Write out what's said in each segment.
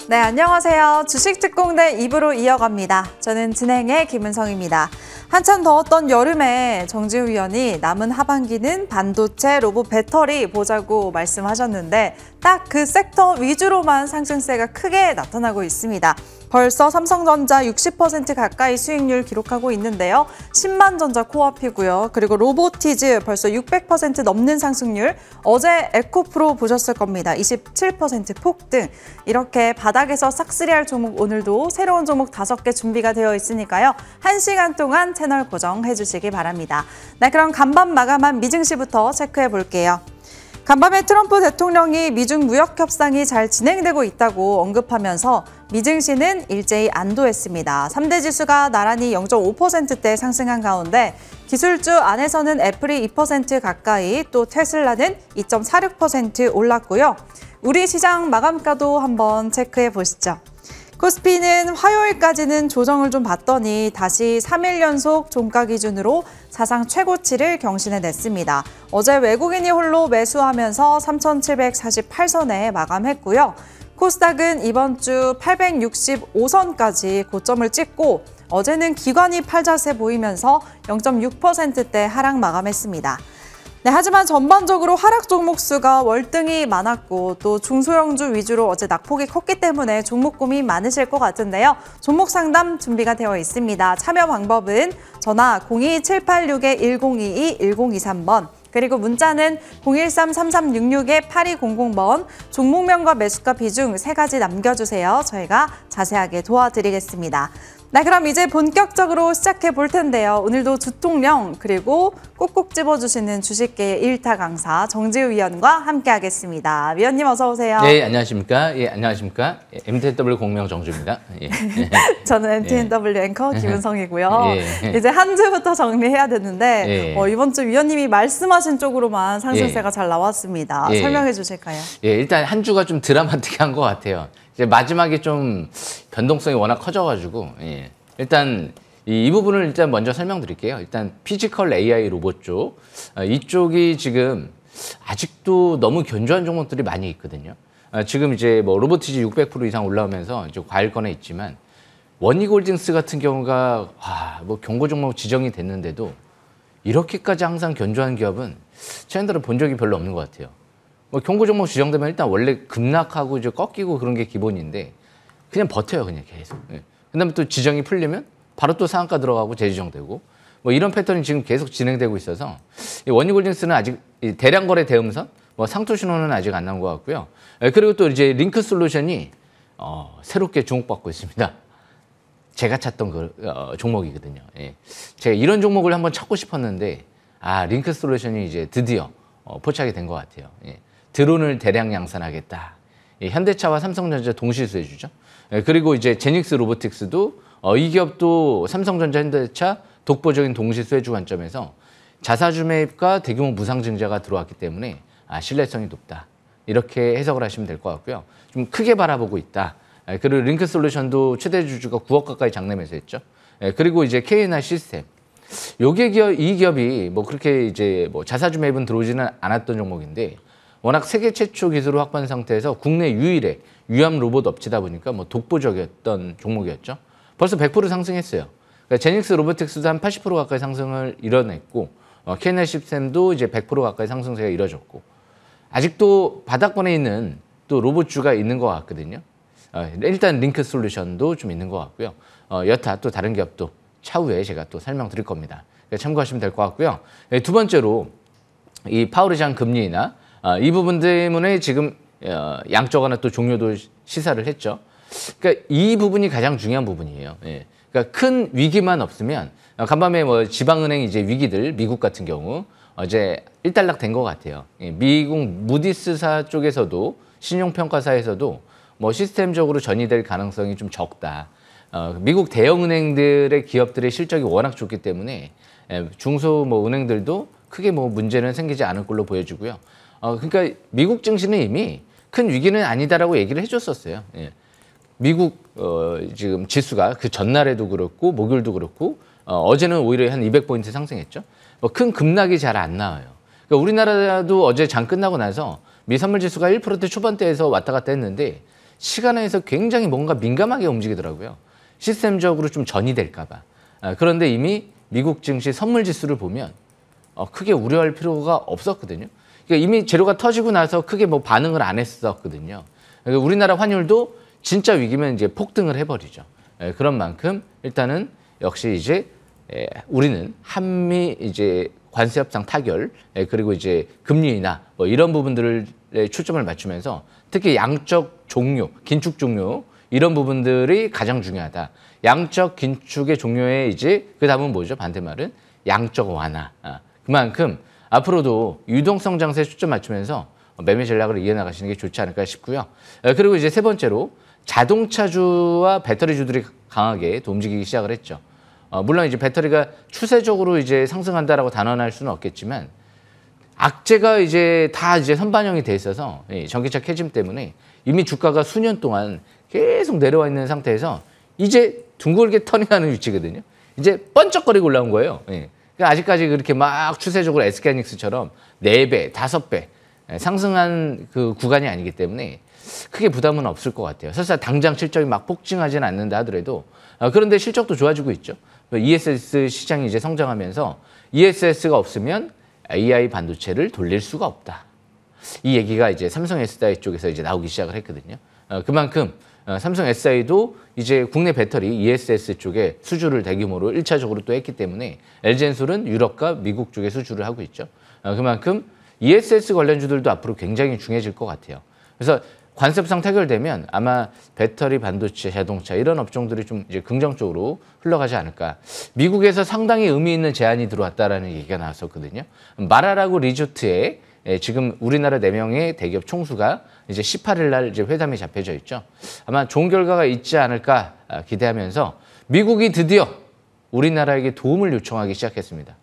네, 안녕하세요. 주식특공대 2부로 이어갑니다. 저는 진행의 김은성입니다. 한참 더웠던 여름에 정지우 위원이 남은 하반기는 반도체, 로봇, 배터리 보자고 말씀하셨는데 딱 그 섹터 위주로만 상승세가 크게 나타나고 있습니다. 벌써 삼성전자 60% 가까이 수익률 기록하고 있는데요. 신만전자 코앞이고요. 그리고 로보티즈 벌써 600% 넘는 상승률. 어제 에코프로 보셨을 겁니다. 27% 폭등. 이렇게 바닥에서 싹쓸이할 종목 오늘도 새로운 종목 5개 준비가 되어 있으니까요. 1시간 동안 채널 고정해 주시기 바랍니다. 네, 그럼 간밤 마감한 미증시부터 체크해 볼게요. 간밤에 트럼프 대통령이 미중 무역 협상이 잘 진행되고 있다고 언급하면서 미증시는 일제히 안도했습니다. 3대 지수가 나란히 0.5%대 상승한 가운데 기술주 안에서는 애플이 2% 가까이, 또 테슬라는 2.46% 올랐고요. 우리 시장 마감가도 한번 체크해 보시죠. 코스피는 화요일까지는 조정을 좀 받더니 다시 3일 연속 종가 기준으로 사상 최고치를 경신해냈습니다. 어제 외국인이 홀로 매수하면서 3,748선에 마감했고요. 코스닥은 이번 주 865선까지 고점을 찍고 어제는 기관이 팔자세 보이면서 0.6%대 하락 마감했습니다. 네, 하지만 전반적으로 하락 종목 수가 월등히 많았고 또 중소형주 위주로 어제 낙폭이 컸기 때문에 종목 고민 많으실 것 같은데요. 종목 상담 준비가 되어 있습니다. 참여 방법은 전화 02786-1022-1023번 그리고 문자는 013-3366-8200번 종목명과 매수가 비중 3가지 남겨주세요. 저희가 자세하게 도와드리겠습니다. 네, 그럼 이제 본격적으로 시작해 볼 텐데요. 오늘도 주통령 그리고 꼭꼭 집어주시는 주식계의 1타 강사 정지우 위원과 함께하겠습니다. 위원님 어서 오세요. 네, 안녕하십니까. 예, 안녕하십니까. MTNW 공명 정주입니다. 예. 저는 MTNW 앵커 김은성이고요. 이제 한 주부터 정리해야 되는데 이번 주 위원님이 말씀하신 쪽으로만 상승세가 잘 나왔습니다. 설명해 주실까요? 예, 일단 한 주가 좀 드라마틱한 것 같아요. 이제 마지막에 좀 변동성이 워낙 커져가지고 일단 이 부분을 일단 먼저 설명드릴게요. 일단 피지컬 AI 로봇 쪽 이쪽이 지금 아직도 너무 견조한 종목들이 많이 있거든요. 지금 이제 뭐 로보티지 600% 이상 올라오면서 이제 과일권에 있지만 원희골딩스 같은 경우가 뭐 경고 종목 지정이 됐는데도 이렇게까지 항상 견조한 기업은 최근들은 본 적이 별로 없는 것 같아요. 뭐 경고 종목 지정되면 일단 원래 급락하고 이제 꺾이고 그런 게 기본인데 그냥 버텨요, 그냥 계속. 그다음에 또 지정이 풀리면 바로 또 상한가 들어가고 재지정되고 뭐 이런 패턴이 지금 계속 진행되고 있어서 원희골딩스는 아직 대량 거래 대음선, 뭐 상투 신호는 아직 안 나온 것 같고요. 그리고 또 이제 링크 솔루션이 새롭게 주목받고 있습니다. 제가 찾던 그 종목이거든요. 제가 이런 종목을 한번 찾고 싶었는데 링크 솔루션이 이제 드디어 포착이 된 것 같아요. 드론을 대량 양산하겠다. 현대차와 삼성전자 동시 수혜주죠. 그리고 이제 제닉스 로보틱스도 이 기업도 삼성전자, 현대차 독보적인 동시 수혜주 관점에서 자사주 매입과 대규모 무상 증자가 들어왔기 때문에 신뢰성이 높다. 이렇게 해석을 하시면 될 것 같고요. 좀 크게 바라보고 있다. 그리고 링크 솔루션도 최대 주주가 9억 가까이 장내 매수했죠. 그리고 이제 KNR 시스템. 이 기업이 뭐 그렇게 이제 뭐 자사주 매입은 들어오지는 않았던 종목인데 워낙 세계 최초 기술을 확보한 상태에서 국내 유일의 유암 로봇 업체다 보니까 뭐 독보적이었던 종목이었죠. 벌써 100% 상승했어요. 그러니까 제닉스 로보틱스도 한 80% 가까이 상승을 이뤄냈고 KNR 시스템도 이제 100% 가까이 상승세가 이뤄졌고 아직도 바닥권에 있는 또 로봇주가 있는 것 같거든요. 일단 링크 솔루션도 좀 있는 것 같고요. 여타 또 다른 기업도 차후에 제가 또 설명드릴 겁니다. 참고하시면 될 것 같고요. 두 번째로 이 파월 예상 금리나 이 부분 때문에 지금 양적 완화 또 종료도 시사를 했죠. 그러니까 이 부분이 가장 중요한 부분이에요. 그러니까 큰 위기만 없으면 간밤에 뭐 지방은행 이제 위기들 미국 같은 경우 어제 일단락 된 것 같아요. 미국 무디스사 쪽에서도 신용평가사에서도 뭐 시스템적으로 전이될 가능성이 좀 적다. 미국 대형은행들의 기업들의 실적이 워낙 좋기 때문에 중소 뭐 은행들도 크게 뭐 문제는 생기지 않을 걸로 보여지고요. 그러니까 미국 증시는 이미 큰 위기는 아니다라고 얘기를 해줬었어요. 미국 지금 지수가 그 전날에도 그렇고 목요일도 그렇고 어제는 오히려 한 200포인트 상승했죠. 큰 급락이 잘 안 나와요. 그러니까 우리나라도 어제 장 끝나고 나서 미 선물 지수가 1%대 초반대에서 왔다 갔다 했는데 시간에서 굉장히 뭔가 민감하게 움직이더라고요. 시스템적으로 좀 전이 될까 봐. 그런데 이미 미국 증시 선물 지수를 보면 크게 우려할 필요가 없었거든요. 그러니까 이미 재료가 터지고 나서 크게 뭐 반응을 안 했었거든요. 그러니까 우리나라 환율도 진짜 위기면 이제 폭등을 해버리죠. 그런 만큼 일단은 역시 이제 우리는 한미 이제 관세 협상 타결 그리고 이제 금리 인하 뭐 이런 부분들에 초점을 맞추면서 특히 양적 종료, 긴축 종료 이런 부분들이 가장 중요하다. 양적 긴축의 종료에 이제 그 다음은 뭐죠? 반대말은 양적 완화. 그만큼 앞으로도 유동성 장세에 초점 맞추면서 매매 전략을 이어나가시는 게 좋지 않을까 싶고요. 그리고 이제 세 번째로 자동차주와 배터리주들이 강하게 또 움직이기 시작을 했죠. 물론 이제 배터리가 추세적으로 이제 상승한다라고 단언할 수는 없겠지만 악재가 이제 다 이제 선반영이 돼 있어서 전기차 캐즘 때문에 이미 주가가 수년 동안 계속 내려와 있는 상태에서 이제 둥글게 터닝하는 위치거든요. 이제 번쩍거리고 올라온 거예요. 그러니까 아직까지 그렇게 막 추세적으로 SK하이닉스처럼 4배, 5배 상승한 그 구간이 아니기 때문에 크게 부담은 없을 것 같아요. 설사 당장 실적이 막 폭증하지는 않는다 하더라도 그런데 실적도 좋아지고 있죠. ESS 시장이 이제 성장하면서 ESS가 없으면 AI 반도체를 돌릴 수가 없다. 이 얘기가 이제 삼성 SDI 쪽에서 이제 나오기 시작을 했거든요. 그만큼 삼성 SDI도 이제 국내 배터리 ESS 쪽에 수주를 대규모로 1차적으로 또 했기 때문에 LG엔솔은 유럽과 미국 쪽에 수주를 하고 있죠. 그만큼 ESS 관련주들도 앞으로 굉장히 중요해질 것 같아요. 그래서 관세협상 타결되면 아마 배터리, 반도체, 자동차 이런 업종들이 좀 이제 긍정적으로 흘러가지 않을까. 미국에서 상당히 의미 있는 제안이 들어왔다라는 얘기가 나왔었거든요. 마라라고 리조트에 지금 우리나라 4명의 대기업 총수가 이제 18일 날 이제 회담이 잡혀져 있죠. 아마 좋은 결과가 있지 않을까 기대하면서 미국이 드디어 우리나라에게 도움을 요청하기 시작했습니다.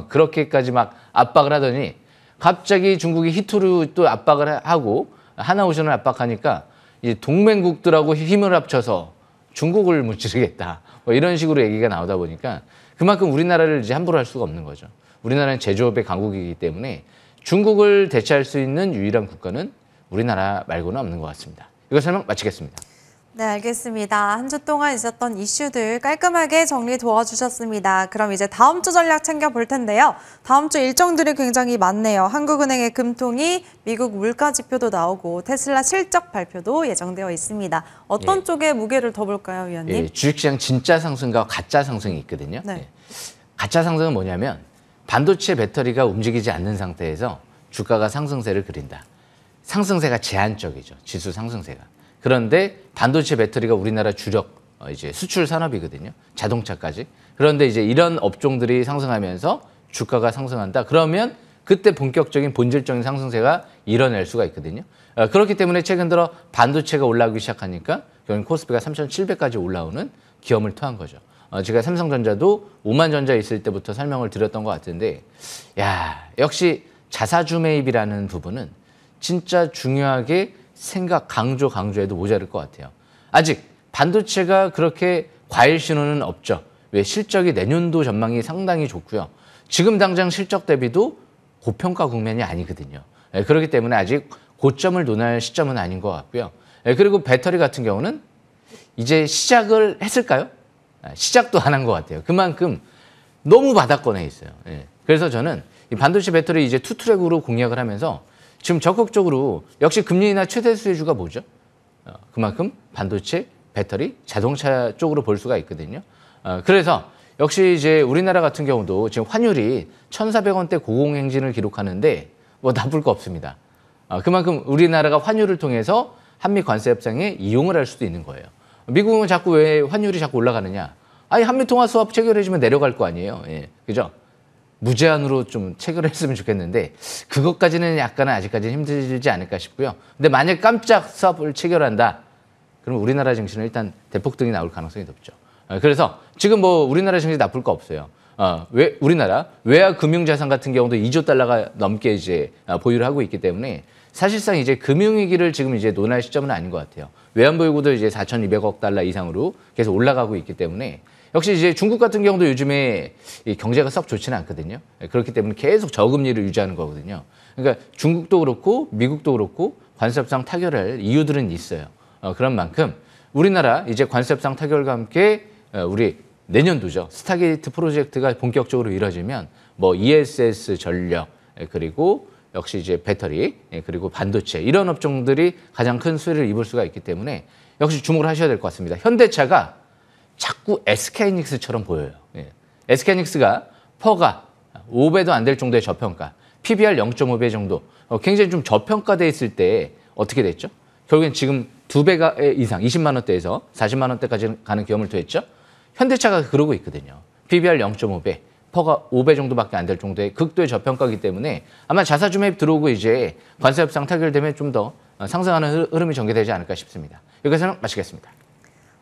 그렇게까지 막 압박을 하더니 갑자기 중국이 히토류 또 압박을 하고 하나오션을 압박하니까 이제 동맹국들하고 힘을 합쳐서 중국을 무찌르겠다. 뭐 이런 식으로 얘기가 나오다 보니까 그만큼 우리나라를 이제 함부로 할 수가 없는 거죠. 우리나라는 제조업의 강국이기 때문에 중국을 대체할 수 있는 유일한 국가는 우리나라 말고는 없는 것 같습니다. 이거 설명 마치겠습니다. 네, 알겠습니다. 한 주 동안 있었던 이슈들 깔끔하게 정리 도와주셨습니다. 그럼 이제 다음 주 전략 챙겨볼 텐데요. 다음 주 일정들이 굉장히 많네요. 한국은행의 금통위, 미국 물가지표도 나오고 테슬라 실적 발표도 예정되어 있습니다. 어떤 쪽에 무게를 더 볼까요, 위원님? 주식시장 진짜 상승과 가짜 상승이 있거든요. 네. 가짜 상승은 뭐냐면 반도체 배터리가 움직이지 않는 상태에서 주가가 상승세를 그린다. 상승세가 제한적이죠. 지수 상승세가. 그런데 반도체 배터리가 우리나라 주력 이제 수출 산업이거든요. 자동차까지. 그런데 이제 이런 업종들이 상승하면서 주가가 상승한다. 그러면 그때 본격적인 본질적인 상승세가 일어날 수가 있거든요. 그렇기 때문에 최근 들어 반도체가 올라오기 시작하니까 결국 코스피가 3,700까지 올라오는 기염을 토한 거죠. 제가 삼성전자도 5만 전자 있을 때부터 설명을 드렸던 것 같은데, 야, 역시 자사주 매입이라는 부분은 진짜 중요하게 강조해도 모자랄 것 같아요. 아직 반도체가 그렇게 과일 신호는 없죠. 왜 실적이 내년도 전망이 상당히 좋고요. 지금 당장 실적 대비도 고평가 국면이 아니거든요. 그렇기 때문에 아직 고점을 논할 시점은 아닌 것 같고요. 그리고 배터리 같은 경우는 이제 시작을 했을까요? 시작도 안 한 것 같아요. 그만큼 너무 바닥권에 있어요. 그래서 저는 이 반도체 배터리 이제 투트랙으로 공략을 하면서 지금 적극적으로 역시 금리 인하 최대 수혜주가 뭐죠? 그만큼 반도체, 배터리, 자동차 쪽으로 볼 수가 있거든요. 그래서 역시 이제 우리나라 같은 경우도 지금 환율이 1,400원대 고공행진을 기록하는데 뭐 나쁠 거 없습니다. 그만큼 우리나라가 환율을 통해서 한미 관세 협상에 이용을 할 수도 있는 거예요. 미국은 자꾸 왜 환율이 자꾸 올라가느냐? 아니 한미 통화 수합 체결해주면 내려갈 거 아니에요. 그죠? 무제한으로 좀 체결했으면 좋겠는데 그것까지는 약간은 아직까지는 힘들지 않을까 싶고요. 근데 만약 깜짝 수합을 체결한다, 그럼 우리나라 증시는 일단 대폭등이 나올 가능성이 높죠. 그래서 지금 뭐 우리나라 증시 나쁠 거 없어요. 왜 우리나라 외화 금융자산 같은 경우도 2조 달러가 넘게 이제 보유를 하고 있기 때문에 사실상 이제 금융위기를 지금 이제 논할 시점은 아닌 것 같아요. 외환보유고도 이제 4,200억 달러 이상으로 계속 올라가고 있기 때문에 역시 이제 중국 같은 경우도 요즘에 이 경제가 썩 좋지는 않거든요. 그렇기 때문에 계속 저금리를 유지하는 거거든요. 그러니까 중국도 그렇고 미국도 그렇고 관세협상 타결할 이유들은 있어요. 그런 만큼 우리나라 이제 관세 협상 타결과 함께 우리 내년도죠. 스타게이트 프로젝트가 본격적으로 이뤄지면 뭐 ESS 전력 그리고 역시 이제 배터리 그리고 반도체 이런 업종들이 가장 큰 수혜를 입을 수가 있기 때문에 역시 주목을 하셔야 될 것 같습니다. 현대차가 자꾸 SK하이닉스처럼 보여요. SK하이닉스가 퍼가 5배도 안 될 정도의 저평가, PBR 0.5배 정도, 굉장히 좀 저평가돼 있을 때 어떻게 됐죠? 결국엔 지금 2배 이상, 20만 원대에서 40만 원대까지 가는 기염을 토했죠? 현대차가 그러고 있거든요. PBR 0.5배, 퍼가 5배 정도밖에 안 될 정도의 극도의 저평가이기 때문에 아마 자사주 매입 들어오고 이제 관세 협상 타결되면 좀 더 상승하는 흐름이 전개되지 않을까 싶습니다. 여기서 마치겠습니다.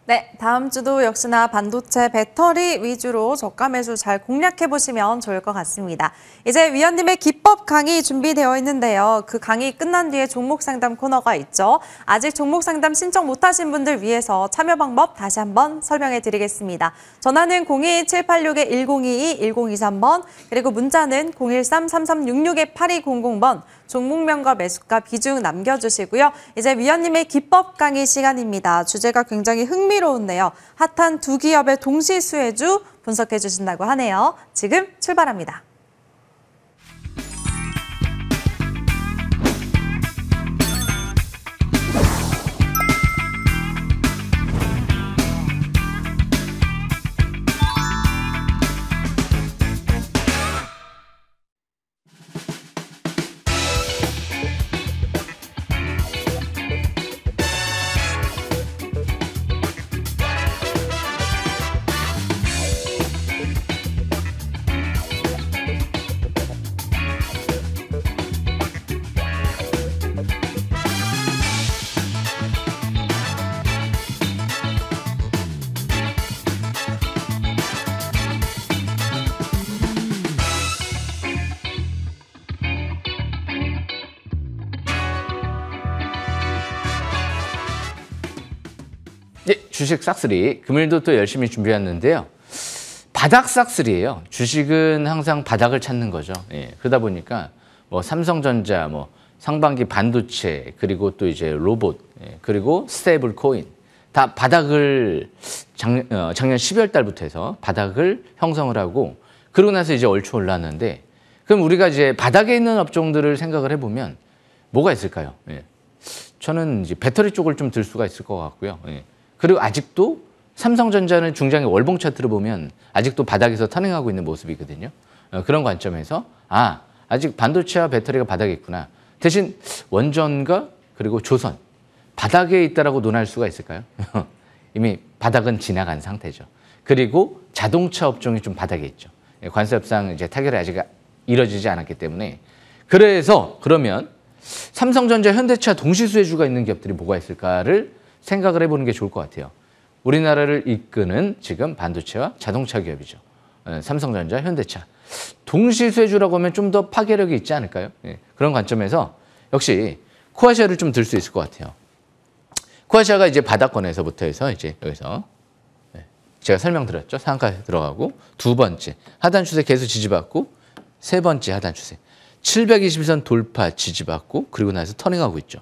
네, 다음 주도 역시나 반도체 배터리 위주로 저가 매수 잘 공략해 보시면 좋을 것 같습니다. 이제 위원님의 기법 강의 준비되어 있는데요. 그 강의 끝난 뒤에 종목 상담 코너가 있죠. 아직 종목 상담 신청 못하신 분들 위해서 참여 방법 다시 한번 설명해 드리겠습니다. 전화는 02-786-1022, 1023번, 그리고 문자는 013-3366-8200번, 종목명과 매수가 비중 남겨주시고요. 이제 위원님의 기법 강의 시간입니다. 주제가 굉장히 흥미로운데요. 핫한 두 기업의 동시 수혜주 분석해 주신다고 하네요. 지금 출발합니다. 네, 주식 싹쓸이 금일도 또 열심히 준비했는데요. 바닥 싹쓸이에요. 주식은 항상 바닥을 찾는 거죠. 그러다 보니까 뭐 삼성전자, 뭐 상반기 반도체, 그리고 또 이제 로봇, 그리고 스테이블 코인 다 바닥을 작년 12월 달부터 해서 바닥을 형성을 하고 그러고 나서 이제 얼추 올랐는데 그럼 우리가 이제 바닥에 있는 업종들을 생각을 해보면 뭐가 있을까요? 저는 이제 배터리 쪽을 좀 들 수가 있을 것 같고요. 그리고 아직도 삼성전자는 중장기 월봉 차트를 보면 아직도 바닥에서 터닝하고 있는 모습이거든요. 그런 관점에서 아직 반도체와 배터리가 바닥에 있구나. 대신 원전과 그리고 조선 바닥에 있다라고 논할 수가 있을까요? 이미 바닥은 지나간 상태죠. 그리고 자동차 업종이 좀 바닥에 있죠. 관세 협상 이제 타결이 아직 이뤄지지 않았기 때문에 그래서 그러면 삼성전자, 현대차 동시수혜주가 있는 기업들이 뭐가 있을까를 생각을 해보는 게 좋을 것 같아요. 우리나라를 이끄는 지금 반도체와 자동차 기업이죠. 삼성전자, 현대차. 동시수혜주라고 하면 좀 더 파괴력이 있지 않을까요? 그런 관점에서 역시 코아시아를 좀 들 수 있을 것 같아요. 코아시아가 이제 바닥권에서부터 해서 이제 여기서 제가 설명드렸죠. 상한가에 들어가고 두 번째 하단 추세 계속 지지받고 세 번째 하단 추세 721선 돌파 지지받고 그리고 나서 터닝하고 있죠.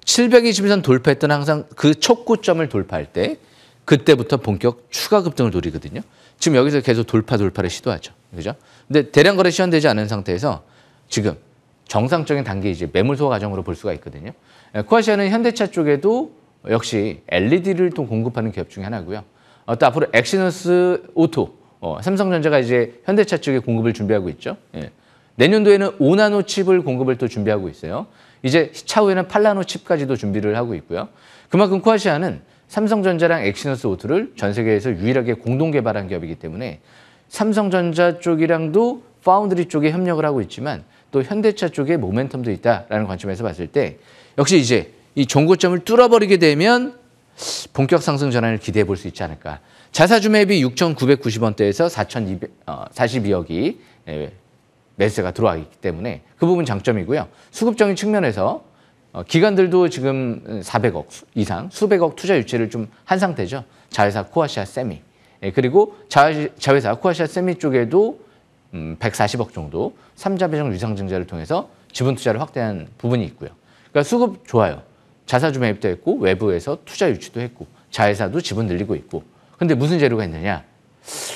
721선 돌파했던 항상 그 촉구점을 돌파할 때 그때부터 본격 추가 급등을 노리거든요. 지금 여기서 계속 돌파를 시도하죠. 그죠? 근데 대량 거래 시현되지 않은 상태에서 지금 정상적인 단계 이제 매물 소화 과정으로 볼 수가 있거든요. 코아시아는 현대차 쪽에도 역시 LED를 또 공급하는 기업 중에 하나고요. 또 앞으로 엑시너스 오토, 삼성전자가 이제 현대차 쪽에 공급을 준비하고 있죠. 내년도에는 5나노 칩을 공급을 또 준비하고 있어요. 이제 차후에는 8나노 칩까지도 준비를 하고 있고요. 그만큼 코아시아는 삼성전자랑 엑시너스 오토를 전 세계에서 유일하게 공동 개발한 기업이기 때문에 삼성전자 쪽이랑도 파운드리 쪽에 협력을 하고 있지만 또 현대차 쪽에 모멘텀도 있다라는 관점에서 봤을 때 역시 이제 이 종고점을 뚫어버리게 되면 본격 상승 전환을 기대해 볼 수 있지 않을까. 자사주 매입이 6,990원대에서 4,042억이 매수가 들어와 있기 때문에 그 부분 장점이고요. 수급적인 측면에서 기관들도 지금 400억 이상, 수백억 투자 유치를 좀 한 상태죠. 자회사 코아시아 세미. 그리고 자회사 코아시아 세미 쪽에도 140억 정도 3자 배정 유상증자를 통해서 지분 투자를 확대한 부분이 있고요. 그러니까 수급 좋아요. 자사주 매입도 했고 외부에서 투자 유치도 했고 자회사도 지분 늘리고 있고. 근데 무슨 재료가 있느냐?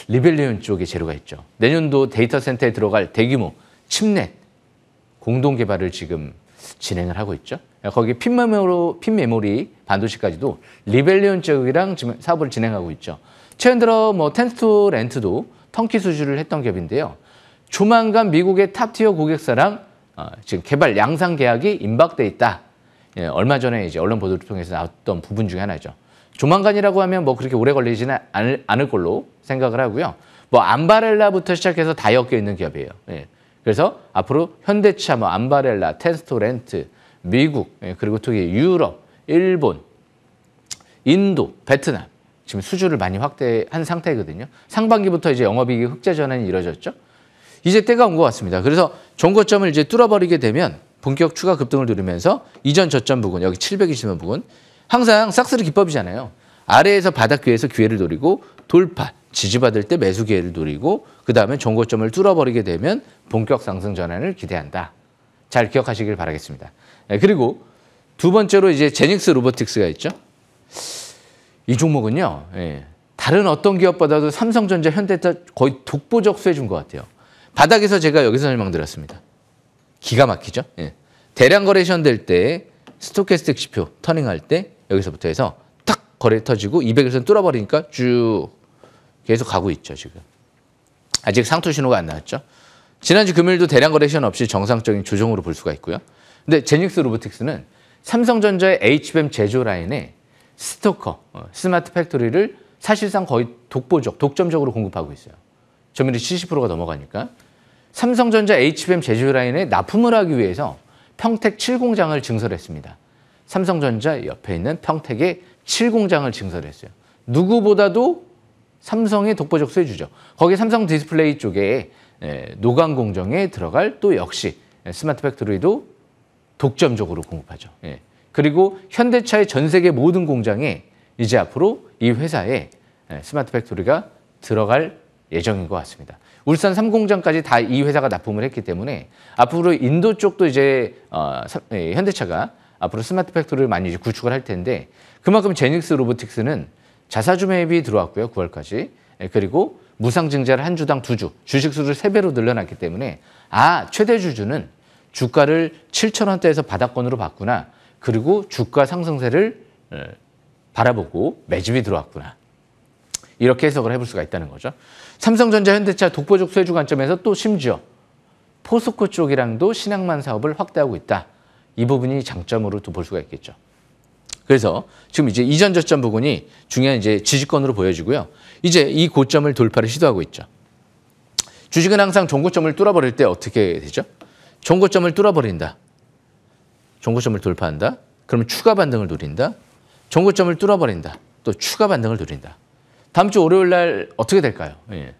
리벨리온 쪽에 재료가 있죠. 내년도 데이터 센터에 들어갈 대규모 칩넷 공동 개발을 지금 진행을 하고 있죠. 거기 핀 메모리 반도체까지도 리벨리온 쪽이랑 지금 사업을 진행하고 있죠. 최근 들어 뭐 텐스토렌트도 턴키 수주를 했던 기업인데요. 조만간 미국의 탑티어 고객사랑 지금 개발 양상 계약이 임박돼 있다. 예, 얼마 전에 이제 언론 보도를 통해서 나왔던 부분 중에 하나죠. 조만간이라고 하면 뭐 그렇게 오래 걸리지는 않을 걸로 생각을 하고요. 뭐 암바렐라부터 시작해서 다 엮여 있는 기업이에요. 예. 그래서 앞으로 현대차, 뭐 암바렐라, 텐스토렌트, 미국, 예, 그리고 또 유럽, 일본, 인도, 베트남 지금 수주를 많이 확대한 상태거든요. 상반기부터 이제 영업이익 흑자 전환이 이뤄졌죠. 이제 때가 온 것 같습니다. 그래서 종고점을 이제 뚫어버리게 되면 본격 추가 급등을 누리면서 이전 저점 부근, 여기 720원 부근, 항상 싹쓸이 기법이잖아요. 아래에서 바닥 위에서 기회를 노리고 돌파, 지지받을 때 매수 기회를 노리고 그 다음에 종고점을 뚫어버리게 되면 본격 상승 전환을 기대한다. 잘 기억하시길 바라겠습니다. 네, 그리고 두 번째로 이제 제닉스 로보틱스가 있죠. 이 종목은요, 예, 다른 어떤 기업보다도 삼성전자, 현대차 거의 독보적 수혜 준 것 같아요. 바닥에서 제가 여기서 설명드렸습니다. 기가 막히죠. 예. 대량 거래 시연될 때 스토캐스틱 지표 터닝할 때 여기서부터 해서 탁 거래 터지고 200일선 뚫어버리니까 쭉 계속 가고 있죠. 지금 아직 상투 신호가 안 나왔죠. 지난주 금요일도 대량 거래 시연 없이 정상적인 조정으로 볼 수가 있고요. 근데 제닉스 로보틱스는 삼성전자의 HBM 제조 라인에 스토커, 스마트 팩토리를 사실상 거의 독점적으로 공급하고 있어요. 점유율이 70%가 넘어가니까. 삼성전자 HBM 제조 라인에 납품을 하기 위해서 평택 7공장을 증설했습니다. 삼성전자 옆에 있는 평택에 7공장을 증설했어요. 누구보다도 삼성의 독보적 수혜주죠. 거기 삼성 디스플레이 쪽에 노광 공정에 들어갈 또 역시 스마트 팩토리도 독점적으로 공급하죠. 그리고 현대차의 전 세계 모든 공장에 이제 앞으로 이 회사에 스마트 팩토리가 들어갈 예정인 것 같습니다. 울산 3공장까지 다 이 회사가 납품을 했기 때문에 앞으로 인도 쪽도 이제 현대차가 앞으로 스마트 팩토리를 많이 이제 구축을 할 텐데 그만큼 제닉스 로보틱스는 자사주 매입이 들어왔고요. 9월까지. 그리고 무상증자를 한 주당 2주, 주식수를 3배로 늘려놨기 때문에 최대 주주는 주가를 7,000원대에서 바닥권으로 봤구나. 그리고 주가 상승세를 바라보고 매집이 들어왔구나. 이렇게 해석을 해볼 수가 있다는 거죠. 삼성전자, 현대차 독보적 수혜주 관점에서 또 심지어 포스코 쪽이랑도 신앙만 사업을 확대하고 있다. 이 부분이 장점으로 또 볼 수가 있겠죠. 그래서 지금 이제 이전 저점 부분이 중요한 이제 지지권으로 보여지고요. 이제 이 고점을 돌파를 시도하고 있죠. 주식은 항상 종고점을 뚫어버릴 때 어떻게 되죠? 종고점을 뚫어버린다. 종고점을 돌파한다. 그러면 추가 반등을 노린다. 종고점을 뚫어버린다. 또 추가 반등을 노린다. 다음 주 월요일 날 어떻게 될까요? 예.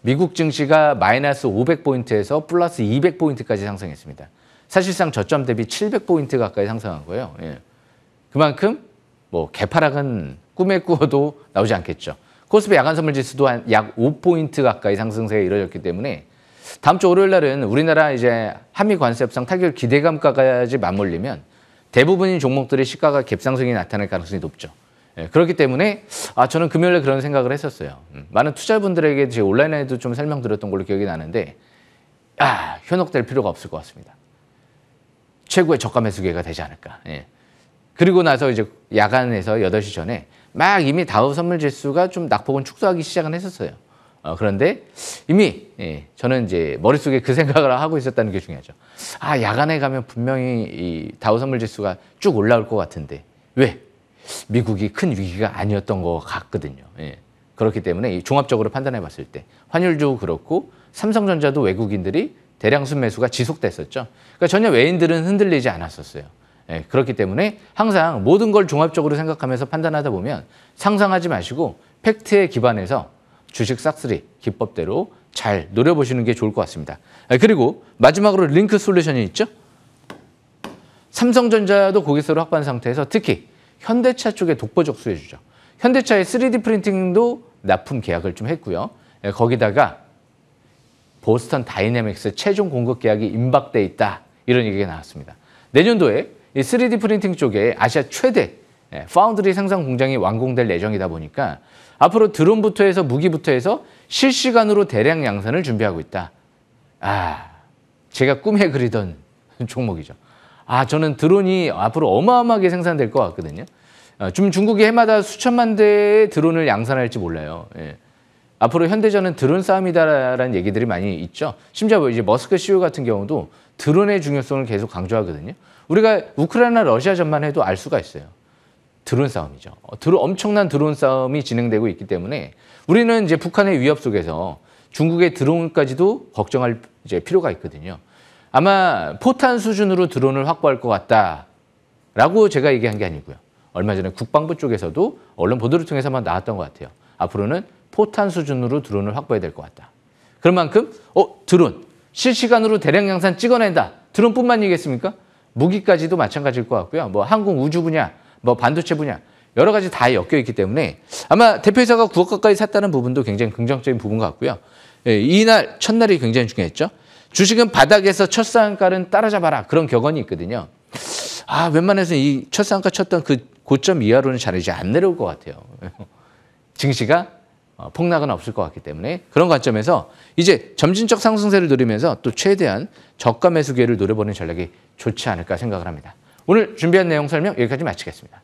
미국 증시가 마이너스 500포인트에서 플러스 200포인트까지 상승했습니다. 사실상 저점 대비 700포인트 가까이 상승한 거예요. 예. 그만큼 뭐 개파락은 꿈에 꾸어도 나오지 않겠죠. 코스피 야간 선물 지수도 한 약 5포인트 가까이 상승세가 이뤄졌기 때문에 다음 주 월요일 날은 우리나라 이제 한미 관세 협상 타결 기대감까지 맞물리면 대부분의 종목들의 시가가 갭상승이 나타날 가능성이 높죠. 예, 그렇기 때문에 저는 금요일에 그런 생각을 했었어요. 많은 투자분들에게 제가 온라인에도 좀 설명드렸던 걸로 기억이 나는데 현혹될 필요가 없을 것 같습니다. 최고의 저가 매수 기회가 되지 않을까. 예. 그리고 나서 이제 야간에서 8시 전에 막 이미 다우 선물 지수가 좀 낙폭은 축소하기 시작은 했었어요. 그런데 이미 저는 이제 머릿속에 그 생각을 하고 있었다는 게 중요하죠. 야간에 가면 분명히 이 다우 선물 지수가 쭉 올라올 것 같은데 왜? 미국이 큰 위기가 아니었던 것 같거든요. 예. 그렇기 때문에 종합적으로 판단해 봤을 때 환율도 그렇고 삼성전자도 외국인들이 대량 순매수가 지속됐었죠. 그러니까 전혀 외인들은 흔들리지 않았었어요. 예. 그렇기 때문에 항상 모든 걸 종합적으로 생각하면서 판단하다 보면 상상하지 마시고 팩트에 기반해서 주식 싹쓸이 기법대로 잘 노려보시는 게 좋을 것 같습니다. 그리고 마지막으로 링크 솔루션이 있죠. 삼성전자도 고객수를 확보한 상태에서 특히 현대차 쪽에 독보적 수혜주죠. 현대차의 3D 프린팅도 납품 계약을 좀 했고요. 거기다가 보스턴 다이내믹스 최종 공급 계약이 임박돼 있다. 이런 얘기가 나왔습니다. 내년도에 이 3D 프린팅 쪽에 아시아 최대 파운드리 생산 공장이 완공될 예정이다 보니까 앞으로 드론부터 해서 무기부터 해서 실시간으로 대량 양산을 준비하고 있다. 제가 꿈에 그리던 종목이죠. 저는 드론이 앞으로 어마어마하게 생산될 것 같거든요. 좀 중국이 해마다 수천만 대의 드론을 양산할지 몰라요. 앞으로 현대전은 드론 싸움이다라는 얘기들이 많이 있죠. 심지어 이제 머스크 CEO 같은 경우도 드론의 중요성을 계속 강조하거든요. 우리가 우크라이나 러시아전만 해도 알 수가 있어요. 드론 싸움이죠. 엄청난 드론 싸움이 진행되고 있기 때문에 우리는 이제 북한의 위협 속에서 중국의 드론까지도 걱정할 이제 필요가 있거든요. 아마 포탄 수준으로 드론을 확보할 것 같다라고 제가 얘기한 게 아니고요. 얼마 전에 국방부 쪽에서도 언론 보도를 통해서만 나왔던 것 같아요. 앞으로는 포탄 수준으로 드론을 확보해야 될 것 같다. 그런 만큼 드론 실시간으로 대량 양산 찍어낸다. 드론뿐만이겠습니까? 무기까지도 마찬가지일 것 같고요. 뭐 항공 우주 분야, 뭐 반도체 분야 여러 가지 다 엮여 있기 때문에 아마 대표이사가 9억 가까이 샀다는 부분도 굉장히 긍정적인 부분 같고요. 이날 첫날이 굉장히 중요했죠. 주식은 바닥에서 첫 상한가는 따라잡아라 그런 격언이 있거든요. 웬만해서 이 첫 상한가 쳤던 그 고점 이하로는 잘 이제 안 내려올 것 같아요. 증시가 폭락은 없을 것 같기 때문에 그런 관점에서 이제 점진적 상승세를 누리면서 또 최대한 저가 매수 기회를 노려보는 전략이 좋지 않을까 생각을 합니다. 오늘 준비한 내용 설명 여기까지 마치겠습니다.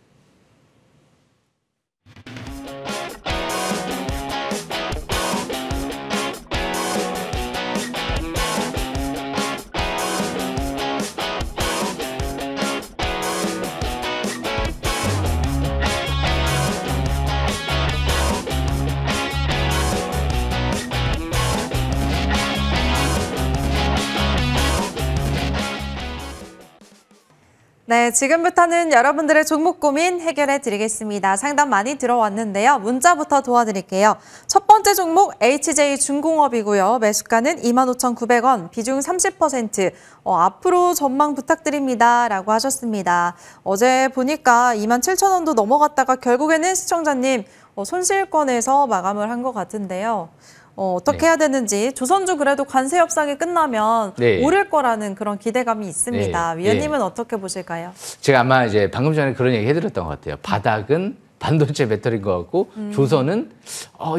네, 지금부터는 여러분들의 종목 고민 해결해 드리겠습니다. 상담 많이 들어왔는데요. 문자부터 도와드릴게요. 첫 번째 종목 HJ중공업이고요. 매수가는 25,900원, 비중 30%. 앞으로 전망 부탁드립니다. 라고 하셨습니다. 어제 보니까 27,000원도 넘어갔다가 결국에는 시청자님 손실권에서 마감을 한 것 같은데요. 어떻게 해야 되는지 조선주 그래도 관세 협상이 끝나면 오를 거라는 그런 기대감이 있습니다. 위원님은 어떻게 보실까요? 제가 아마 이제 방금 전에 그런 얘기 해드렸던 것 같아요. 바닥은 반도체 배터리인 것 같고 조선은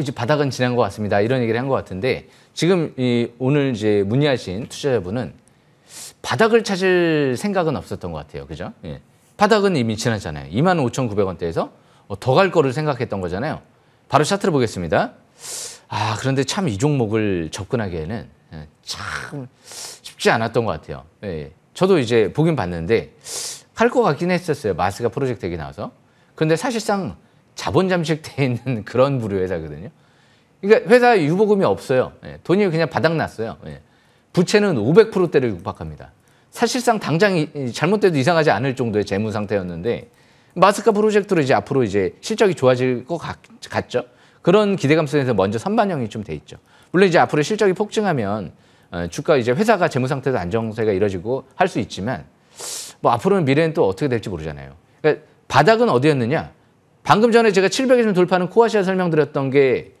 이제 바닥은 지난 것 같습니다. 이런 얘기를 한 것 같은데 지금 오늘 이제 문의하신 투자자분은 바닥을 찾을 생각은 없었던 것 같아요. 그죠? 바닥은 이미 지났잖아요. 25,900원대에서 더 갈 거를 생각했던 거잖아요. 바로 차트를 보겠습니다. 그런데 참 이 종목을 접근하기에는 참 쉽지 않았던 것 같아요. 저도 이제 보긴 봤는데 갈 것 같긴 했었어요. 마스가 프로젝트 얘기 나와서. 그런데 사실상 자본 잠식돼 있는 그런 부류 회사거든요. 그러니까 회사 유보금이 없어요. 돈이 그냥 바닥났어요. 부채는 500%대를 육박합니다. 사실상 당장 잘못돼도 이상하지 않을 정도의 재무 상태였는데 마스카 프로젝트로 이제 앞으로 이제 실적이 좋아질 것 같죠. 그런 기대감 속에서 먼저 선반영이 좀 돼 있죠. 물론 이제 앞으로 실적이 폭증하면 주가 이제 회사가 재무 상태도 안정세가 이뤄지고 할 수 있지만 뭐 앞으로는 미래는 또 어떻게 될지 모르잖아요. 그러니까 바닥은 어디였느냐? 방금 전에 제가 700일 돌파는 코아시아 설명드렸던 게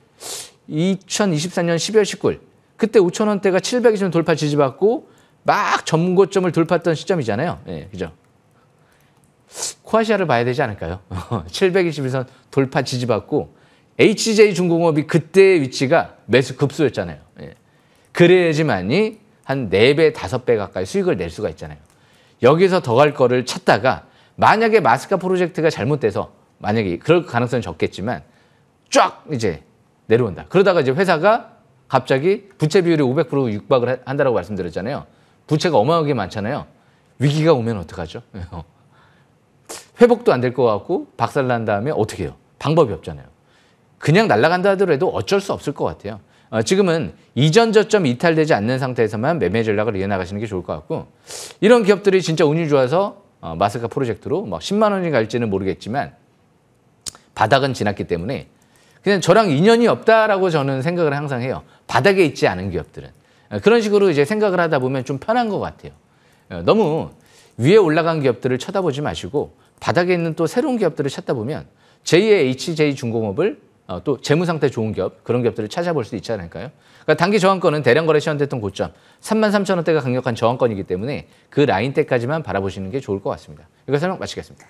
2024년 12월 19일 그때 5,000원대가 720원 돌파 지지받고 막 전고점을 돌파했던 시점이잖아요. 그죠? 코아시아를 봐야 되지 않을까요? 721선 돌파 지지받고 HJ중공업이 그때의 위치가 매수 급소였잖아요. 그래야지만이 한 4배, 5배 가까이 수익을 낼 수가 있잖아요. 여기서 더 갈 거를 찾다가 만약에 마스카 프로젝트가 잘못돼서 만약에 그럴 가능성은 적겠지만 쫙 이제 내려온다. 그러다가 이제 회사가 갑자기 부채 비율이 500% 육박을 한다라고 말씀드렸잖아요. 부채가 어마어마하게 많잖아요. 위기가 오면 어떡하죠? 회복도 안 될 것 같고 박살난 다음에 어떻게 해요? 방법이 없잖아요. 그냥 날아간다 하더라도 어쩔 수 없을 것 같아요. 지금은 이전 저점 이탈되지 않는 상태에서만 매매 전략을 이어나가시는 게 좋을 것 같고 이런 기업들이 진짜 운이 좋아서 마스카 프로젝트로 뭐 10만 원이 갈지는 모르겠지만 바닥은 지났기 때문에 그냥 저랑 인연이 없다라고 저는 생각을 항상 해요. 바닥에 있지 않은 기업들은. 그런 식으로 이제 생각을 하다 보면 좀 편한 것 같아요. 너무 위에 올라간 기업들을 쳐다보지 마시고 바닥에 있는 또 새로운 기업들을 찾다 보면 제2의 HJ중공업을 또 재무 상태 좋은 기업, 그런 기업들을 찾아볼 수 있지 않을까요? 그러니까 단기 저항권은 대량 거래 시현됐던 고점 33,000원대가 강력한 저항권이기 때문에 그 라인대까지만 바라보시는 게 좋을 것 같습니다. 이거 설명 마치겠습니다.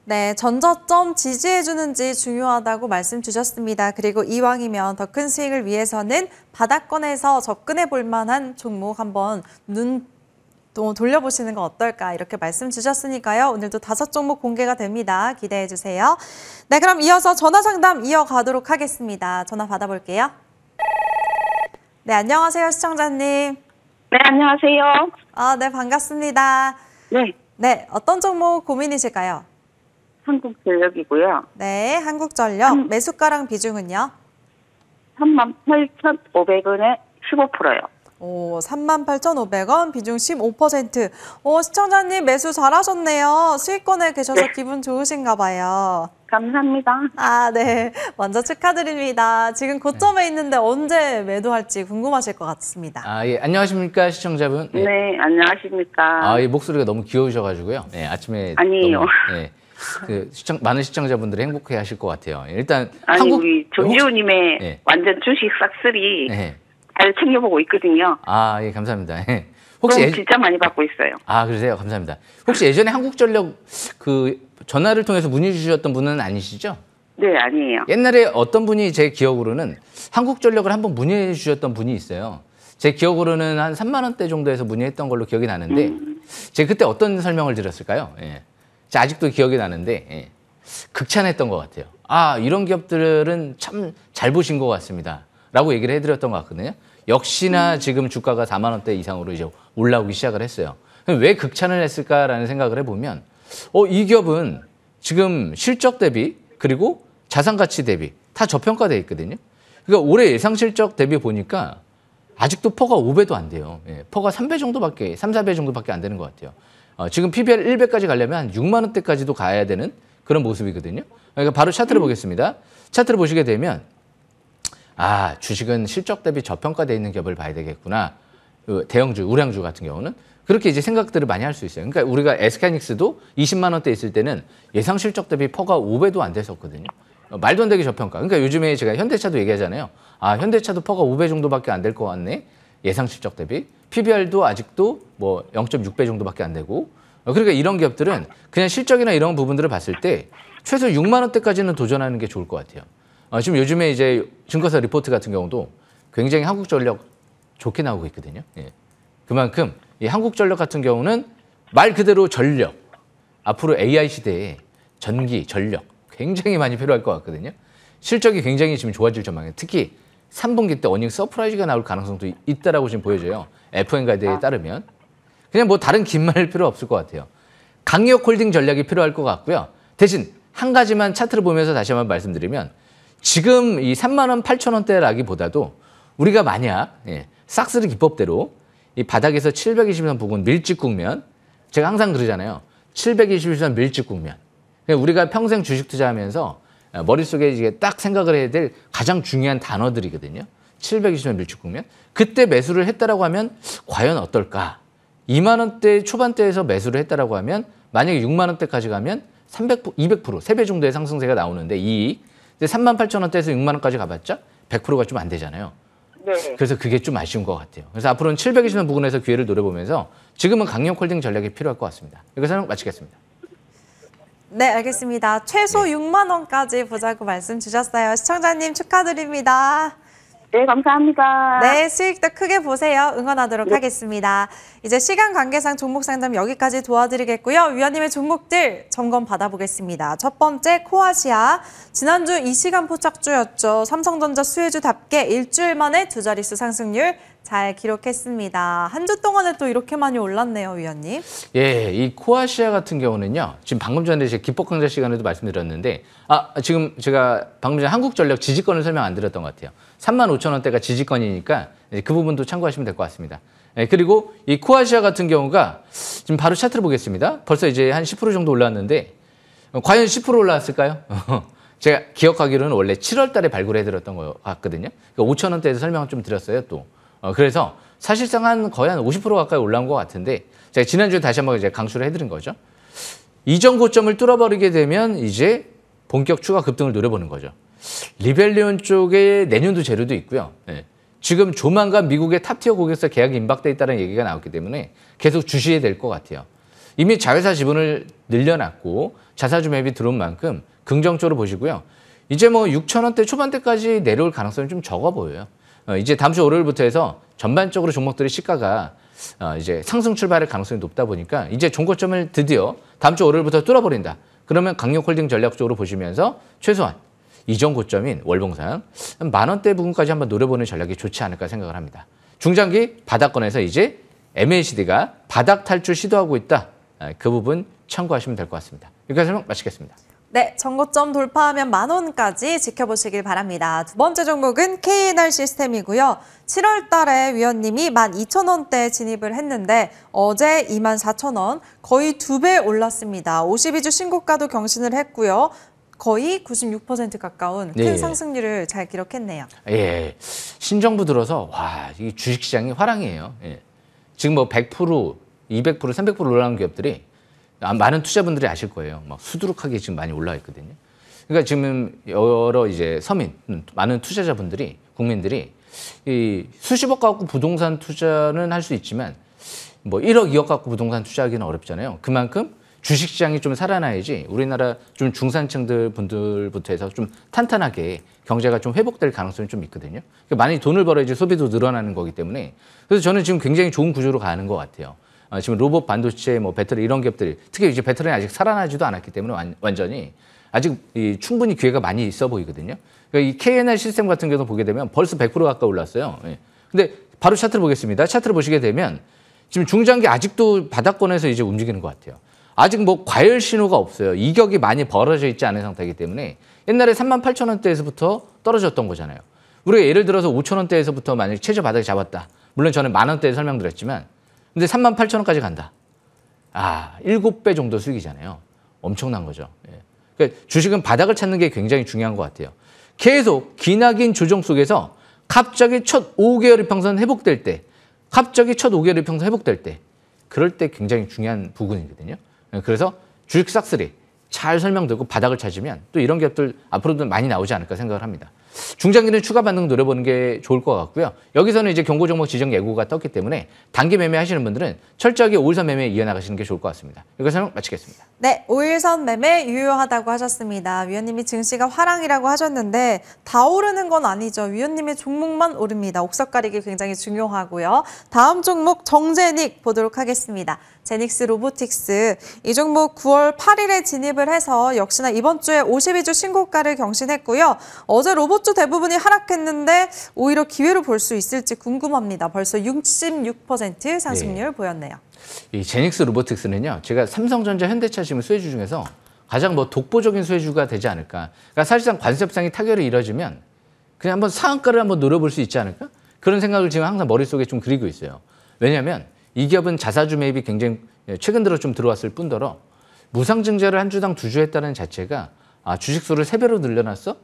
네, 전저점 지지해주는지 중요하다고 말씀 주셨습니다. 그리고 이왕이면 더 큰 수익을 위해서는 바닥권에서 접근해 볼 만한 종목 한번 또 돌려보시는 건 어떨까 이렇게 말씀 주셨으니까요. 오늘도 5종목 공개가 됩니다. 기대해 주세요. 네, 그럼 이어서 전화 상담 이어가도록 하겠습니다. 전화 받아볼게요. 네, 안녕하세요, 시청자님. 네, 안녕하세요. 네, 반갑습니다. 네, 네, 어떤 종목 고민이실까요? 한국전력이고요. 네, 한국전력 매수가랑 비중은요? 38,500원에 15%요. 38,500원, 비중 15%. 시청자님 매수 잘하셨네요. 수익권에 계셔서 네. 기분 좋으신가 봐요. 감사합니다. 네. 먼저 축하드립니다. 지금 고점에 있는데 언제 매도할지 궁금하실 것 같습니다. 예, 안녕하십니까 시청자분. 네, 안녕하십니까. 이 목소리가 너무 귀여우셔가지고요. 네, 아침에 아니에요. 너무, 많은 시청자분들이 행복해하실 것 같아요. 일단 우리 정지우님의 네. 완전 주식 싹쓸이 네. 잘 챙겨보고 있거든요. 예, 감사합니다. 혹시 진짜 많이 받고 있어요. 그러세요? 감사합니다. 혹시 예전에 한국전력 전화를 통해서 문의 주셨던 분은 아니시죠? 네, 아니에요. 옛날에 어떤 분이 제 기억으로는 한국전력을 한번 문의해 주셨던 분이 있어요. 제 기억으로는 한 3만 원대 정도에서 문의했던 걸로 기억이 나는데 제가 그때 어떤 설명을 드렸을까요? 제가 아직도 기억이 나는데 극찬했던 것 같아요. 이런 기업들은 참 잘 보신 것 같습니다. 라고 얘기를 해드렸던 것 같거든요. 역시나 지금 주가가 4만 원대 이상으로 이제 올라오기 시작을 했어요. 왜 극찬을 했을까라는 생각을 해보면 이 기업은 지금 실적 대비 그리고 자산 가치 대비 다 저평가되어 있거든요. 그러니까 올해 예상 실적 대비 보니까 아직도 퍼가 5배도 안 돼요. 퍼가 3배 정도밖에, 3, 4배 정도밖에 안 되는 것 같아요. 지금 PBR 1배까지 가려면 한 6만 원대까지도 가야 되는 그런 모습이거든요. 그러니까 바로 차트를 보겠습니다. 차트를 보시게 되면 주식은 실적 대비 저평가되어 있는 기업을 봐야 되겠구나. 대형주, 우량주 같은 경우는 그렇게 이제 생각들을 많이 할 수 있어요. 그러니까 우리가 SK하이닉스도 20만 원대 있을 때는 예상 실적 대비 퍼가 5배도 안 됐었거든요. 말도 안 되게 저평가. 그러니까 요즘에 제가 현대차도 얘기하잖아요. 현대차도 퍼가 5배 정도밖에 안 될 것 같네. 예상 실적 대비. PBR도 아직도 뭐 0.6배 정도밖에 안 되고. 그러니까 이런 기업들은 그냥 실적이나 이런 부분들을 봤을 때 최소 6만 원대까지는 도전하는 게 좋을 것 같아요. 지금 요즘에 이제 증거사 리포트 같은 경우도 굉장히 한국전력 좋게 나오고 있거든요. 그만큼 이 한국전력 같은 경우는 말 그대로 전력, 앞으로 AI 시대에 전기, 전력 굉장히 많이 필요할 것 같거든요. 실적이 굉장히 지금 좋아질 전망이에요. 특히 3분기 때 어닝 서프라이즈가 나올 가능성도 있다라고 지금 보여져요. FM 가이드에 따르면. 그냥 뭐 다른 긴 말 필요 없을 것 같아요. 강력 홀딩 전략이 필요할 것 같고요. 대신 한 가지만 차트를 보면서 다시 한번 말씀드리면 지금 이 3만 원, 8천 원대라기보다도 우리가 만약 싹쓸이 기법대로 이 바닥에서 720선 부근 밀집 국면, 제가 항상 그러잖아요. 720선 밀집 국면. 우리가 평생 주식 투자하면서 머릿속에 이제 딱 생각을 해야 될 가장 중요한 단어들이거든요. 720선 밀집 국면. 그때 매수를 했다라고 하면 과연 어떨까? 2만 원대 초반대에서 매수를 했다라고 하면 만약에 6만 원대까지 가면 200%, 3배 정도의 상승세가 나오는데 이익. 3만 8천 원대에서 6만 원까지 가봤자 100%가 좀 안 되잖아요. 네. 그래서 그게 좀 아쉬운 것 같아요. 그래서 앞으로는 720원 부근에서 기회를 노려보면서 지금은 강력 홀딩 전략이 필요할 것 같습니다. 여기서 설명 마치겠습니다. 네, 알겠습니다. 최소 6만 원까지 보자고 말씀 주셨어요. 시청자님 축하드립니다. 네, 감사합니다. 네, 수익도 크게 보세요. 응원하도록 하겠습니다. 이제 시간 관계상 종목 상담 여기까지 도와드리겠고요. 위원님의 종목들 점검 받아보겠습니다. 첫 번째, 코아시아. 지난주 이 시간 포착주였죠. 삼성전자 수혜주답게 일주일 만에 두 자릿수 상승률 잘 기록했습니다. 한 주 동안에 또 이렇게 많이 올랐네요, 위원님. 이 코아시아 같은 경우는요. 지금 방금 전에 제 기법 강좌 시간에도 말씀드렸는데 지금 제가 방금 전에 한국전력 지지권을 설명 안 드렸던 것 같아요. 3만 5천 원대가 지지권이니까 그 부분도 참고하시면 될 것 같습니다. 그리고 이 코아시아 같은 경우가 지금 바로 차트를 보겠습니다. 벌써 이제 한 10% 정도 올랐는데 과연 10% 올라왔을까요? 제가 기억하기로는 원래 7월 달에 발굴해드렸던 것 같거든요. 5천 원대에서 설명을 좀 드렸어요, 또. 그래서 사실상 거의 한 50% 가까이 올라온 것 같은데 제가 지난주에 다시 한번 이제 강수를 해드린 거죠. 이전 고점을 뚫어버리게 되면 이제 본격 추가 급등을 노려보는 거죠. 리벨리온 쪽에 내년도 재료도 있고요. 예. 지금 조만간 미국의 탑티어 고객사 계약이 임박돼 있다는 얘기가 나왔기 때문에 계속 주시해야 될 것 같아요. 이미 자회사 지분을 늘려놨고 자사주 매입이 들어온 만큼 긍정적으로 보시고요. 이제 뭐 6,000원대 초반대까지 내려올 가능성이 좀 적어 보여요. 이제 다음 주 월요일부터 해서 전반적으로 종목들의 시가가 이제 상승 출발할 가능성이 높다 보니까 이제 종고점을 드디어 다음 주 월요일부터 뚫어버린다. 그러면 강력홀딩 전략적으로 보시면서 최소한 이전 고점인 월봉상 10,000원대 부분까지 한번 노려보는 전략이 좋지 않을까 생각을 합니다. 중장기 바닥권에서 이제 MACD가 바닥 탈출 시도하고 있다. 그 부분 참고하시면 될 것 같습니다. 여기까지 설명 마치겠습니다. 네, 전고점 돌파하면 10,000원까지 지켜보시길 바랍니다. 두 번째 종목은 KNR 시스템이고요. 7월 달에 위원님이 12,000원대 진입을 했는데 어제 24,000원, 거의 2배 올랐습니다. 52주 신고가도 경신을 했고요. 거의 96% 가까운 큰 상승률을 잘 기록했네요. 예, 신정부 들어서 와, 이 주식시장이 화랑이에요. 예. 지금 뭐 100%, 200%, 300% 올라간 기업들이 많은 투자분들이 아실 거예요. 막 수두룩하게 지금 많이 올라와 있거든요. 그러니까 지금 여러 이제 서민, 많은 투자자분들이, 국민들이 이 수십억 갖고 부동산 투자는 할 수 있지만 뭐 1억, 2억 갖고 부동산 투자하기는 어렵잖아요. 그만큼 주식시장이 좀 살아나야지 우리나라 좀 중산층들 분들부터 해서 좀 탄탄하게 경제가 좀 회복될 가능성이 좀 있거든요. 그러니까 많이 돈을 벌어야지 소비도 늘어나는 거기 때문에 그래서 저는 지금 굉장히 좋은 구조로 가는 것 같아요. 지금 로봇 반도체, 뭐 배터리 이런 기업들이 특히 이제 배터리는 아직 살아나지도 않았기 때문에 완전히 아직 충분히 기회가 많이 있어 보이거든요. 그러니까 이 KNR 시스템 같은 경우도 보게 되면 벌써 100% 가까이 올랐어요. 예. 근데 바로 차트를 보겠습니다. 차트를 보시게 되면 지금 중장기 아직도 바닥권에서 이제 움직이는 것 같아요. 아직 뭐 과열 신호가 없어요. 이격이 많이 벌어져 있지 않은 상태이기 때문에 옛날에 38,000원대에서부터 떨어졌던 거잖아요. 우리가 예를 들어서 5,000원대에서부터 만약에 최저 바닥이 잡았다. 물론 저는 10,000원대에 설명드렸지만 근데 38,000원까지 간다. 7배 정도 수익이잖아요. 엄청난 거죠. 예. 그러니까 주식은 바닥을 찾는 게 굉장히 중요한 것 같아요. 계속 기나긴 조정 속에서 갑자기 첫 5개월 이평선 회복될 때, 그럴 때 굉장히 중요한 부분이거든요. 그래서 주식 싹쓸이 잘 설명드리고 바닥을 찾으면 또 이런 기업들 앞으로도 많이 나오지 않을까 생각을 합니다. 중장기는 추가 반등 노려보는 게 좋을 것 같고요. 여기서는 이제 경고 종목 지정 예고가 떴기 때문에 단기 매매 하시는 분들은 철저하게 5일선 매매에 이어나가시는 게 좋을 것 같습니다. 여기서 설명 마치겠습니다. 네, 5일선 매매 유효하다고 하셨습니다. 위원님이 증시가 화랑이라고 하셨는데 다 오르는 건 아니죠. 위원님의 종목만 오릅니다. 옥석 가리기 굉장히 중요하고요. 다음 종목 정제닉 보도록 하겠습니다. 제닉스 로보틱스, 이 종목 9월 8일에 진입을 해서 역시나 이번 주에 52주 신고가를 경신했고요. 어제 로봇주 대부분이 하락했는데 오히려 기회로 볼 수 있을지 궁금합니다. 벌써 66% 상승률 보였네요. 이 제닉스 로보틱스는요, 제가 삼성전자, 현대차 지금 수혜주 중에서 가장 뭐 독보적인 수혜주가 되지 않을까. 그러니까 사실상 관세협상이 타결이 이뤄지면 그냥 한번 상한가를 한번 노려볼 수 있지 않을까? 그런 생각을 지금 항상 머릿속에 좀 그리고 있어요. 왜냐하면 이 기업은 자사주 매입이 굉장히 최근 들어 좀 들어왔을 뿐더러 무상증자를 한 주당 2주 했다는 자체가 주식수를 3배로 늘려놨어?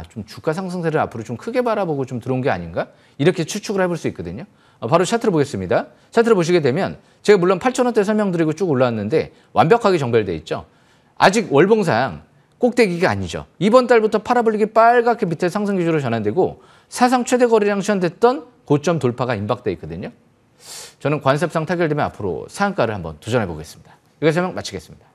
좀 주가 상승세를 앞으로 좀 크게 바라보고 좀 들어온 게 아닌가? 이렇게 추측을 해볼 수 있거든요. 바로 차트를 보겠습니다. 차트를 보시게 되면 제가 물론 8,000원대 설명드리고 쭉 올라왔는데 완벽하게 정별돼 있죠. 아직 월봉상 꼭대기가 아니죠. 이번 달부터 파라볼릭이 빨갛게 밑에 상승 기조로 전환되고 사상 최대 거래량 시현됐던 고점 돌파가 임박돼 있거든요. 저는 관세협상 타결되면 앞으로 상한가를 한번 도전해 보겠습니다. 여기서 설명 마치겠습니다.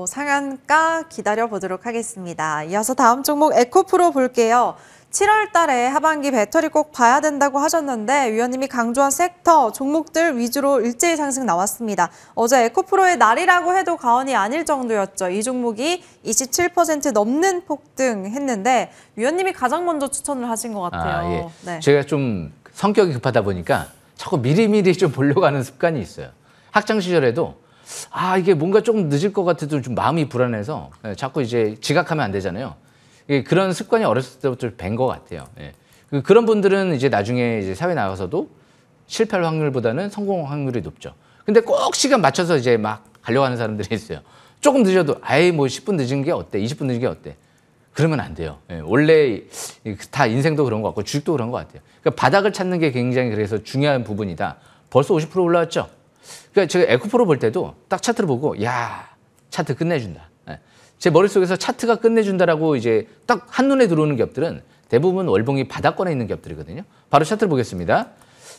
상한가 기다려보도록 하겠습니다. 이어서 다음 종목 에코프로 볼게요. 7월 달에 하반기 배터리 꼭 봐야 된다고 하셨는데 위원님이 강조한 섹터, 종목들 위주로 일제히 상승 나왔습니다. 어제 에코프로의 날이라고 해도 과언이 아닐 정도였죠. 이 종목이 27% 넘는 폭등했는데 위원님이 가장 먼저 추천을 하신 것 같아요. 예. 네. 제가 좀 성격이 급하다 보니까 자꾸 미리미리 좀 보려고 하는 습관이 있어요. 학창 시절에도 이게 뭔가 조금 늦을 것 같아도 좀 마음이 불안해서 자꾸 이제 지각하면 안 되잖아요. 그런 습관이 어렸을 때부터 뵌 것 같아요. 그런 분들은 이제 나중에 이제 사회 나가서도 실패할 확률보다는 성공 확률이 높죠. 근데 꼭 시간 맞춰서 이제 막 가려고 하는 사람들이 있어요. 조금 늦어도 뭐 10분 늦은 게 어때? 20분 늦은 게 어때? 그러면 안 돼요. 원래 다 인생도 그런 것 같고 주식도 그런 것 같아요. 그러니까 바닥을 찾는 게 굉장히 그래서 중요한 부분이다. 벌써 50% 올라왔죠? 그러니까 제가 에코프로 볼 때도 딱 차트를 보고 차트 끝내준다. 제 머릿속에서 차트가 끝내준다라고 이제 딱 한눈에 들어오는 기업들은 대부분 월봉이 바닥권에 있는 기업들이거든요. 바로 차트를 보겠습니다.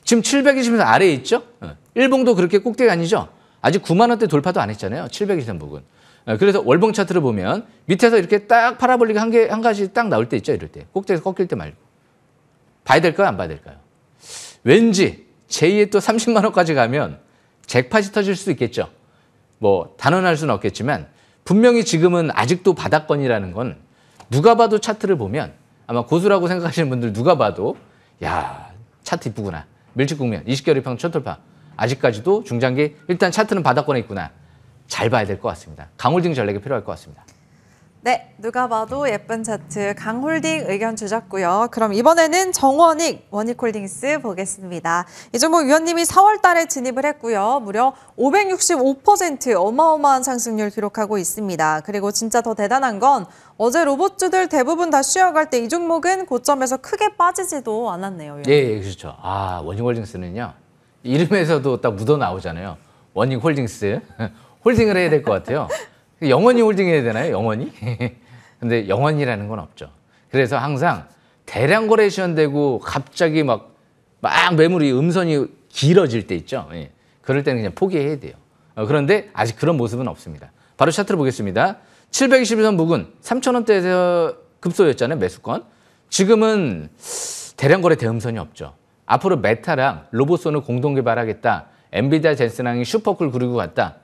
지금 720선 아래에 있죠? 일봉도 그렇게 꼭대기 아니죠? 아직 9만 원대 돌파도 안 했잖아요. 720선 부근. 그래서 월봉 차트를 보면 밑에서 이렇게 딱 파라볼릭 한 가지 딱 나올 때 있죠. 이럴 때. 꼭대기에서 꺾일 때 말고. 봐야 될까요? 안 봐야 될까요? 왠지 제2의 또 30만 원까지 가면 잭팟이 터질 수도 있겠죠. 뭐 단언할 수는 없겠지만 분명히 지금은 아직도 바닥권이라는 건 누가 봐도 차트를 보면 아마 고수라고 생각하시는 분들 누가 봐도 야 차트 이쁘구나. 밀집 국면 20개월 이평 초돌파. 아직까지도 중장기 일단 차트는 바닥권에 있구나. 잘 봐야 될 것 같습니다. 강홀딩 전략이 필요할 것 같습니다. 네, 누가 봐도 예쁜 차트 강홀딩 의견 주셨고요. 그럼 이번에는 정원익 원익홀딩스 보겠습니다. 이 종목 위원님이 4월 달에 진입을 했고요. 무려 565% 어마어마한 상승률 기록하고 있습니다. 그리고 진짜 더 대단한 건 어제 로봇주들 대부분 다 쉬어갈 때 이 종목은 고점에서 크게 빠지지도 않았네요. 위원님. 예, 그렇죠. 원익홀딩스는요. 이름에서도 딱 묻어 나오잖아요. 원익홀딩스. 홀딩을 해야 될 것 같아요. 영원히 홀딩해야 되나요? 영원히? 근데 영원이라는 건 없죠. 그래서 항상 대량 거래 시현되고 갑자기 막 매물이 음선이 길어질 때 있죠. 예. 그럴 때는 그냥 포기해야 돼요. 그런데 아직 그런 모습은 없습니다. 바로 차트를 보겠습니다. 721선 부근 3,000원대에서 급소였잖아요. 매수권. 지금은 대량 거래 대음선이 없죠. 앞으로 메타랑 로봇손을 공동 개발하겠다. 엔비디아 젠슨항이 슈퍼쿨 그리고 갔다.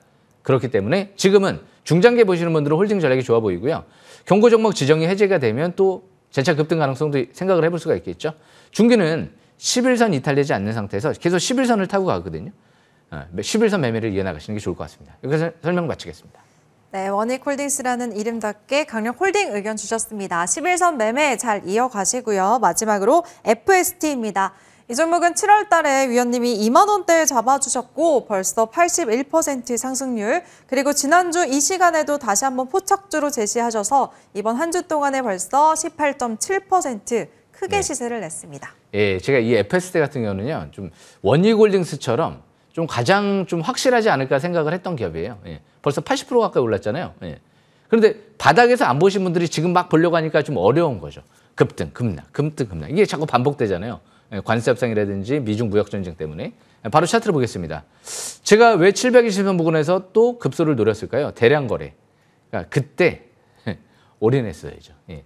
그렇기 때문에 지금은 중장기 보시는 분들은 홀딩 전략이 좋아 보이고요. 경고 종목 지정이 해제가 되면 또 재차 급등 가능성도 생각을 해볼 수가 있겠죠. 중기는 11선 이탈되지 않는 상태에서 계속 11선을 타고 가거든요. 11선 매매를 이어나가시는 게 좋을 것 같습니다. 여기서 설명 마치겠습니다. 네, 원익홀딩스라는 이름답게 강력 홀딩 의견 주셨습니다. 11선 매매 잘 이어가시고요. 마지막으로 FST입니다. 이 종목은 7월 달에 위원님이 2만 원대에 잡아주셨고 벌써 81% 상승률, 그리고 지난주 이 시간에도 다시 한번 포착주로 제시하셔서 이번 한 주 동안에 벌써 18.7% 크게 시세를 냈습니다. 예, 제가 이 FST 같은 경우는요, 좀 원익홀딩스처럼 좀 가장 좀 확실하지 않을까 생각을 했던 기업이에요. 예, 벌써 80% 가까이 올랐잖아요. 예. 그런데 바닥에서 안 보신 분들이 지금 막 보려고 하니까 좀 어려운 거죠. 급등, 급락, 급등, 급락. 이게 자꾸 반복되잖아요. 관세 협상이라든지 미중 무역 전쟁 때문에. 바로 차트를 보겠습니다. 제가 왜 720선 부근에서 또 급소를 노렸을까요? 대량 거래. 그러니까 그때 올인했어야죠. 예.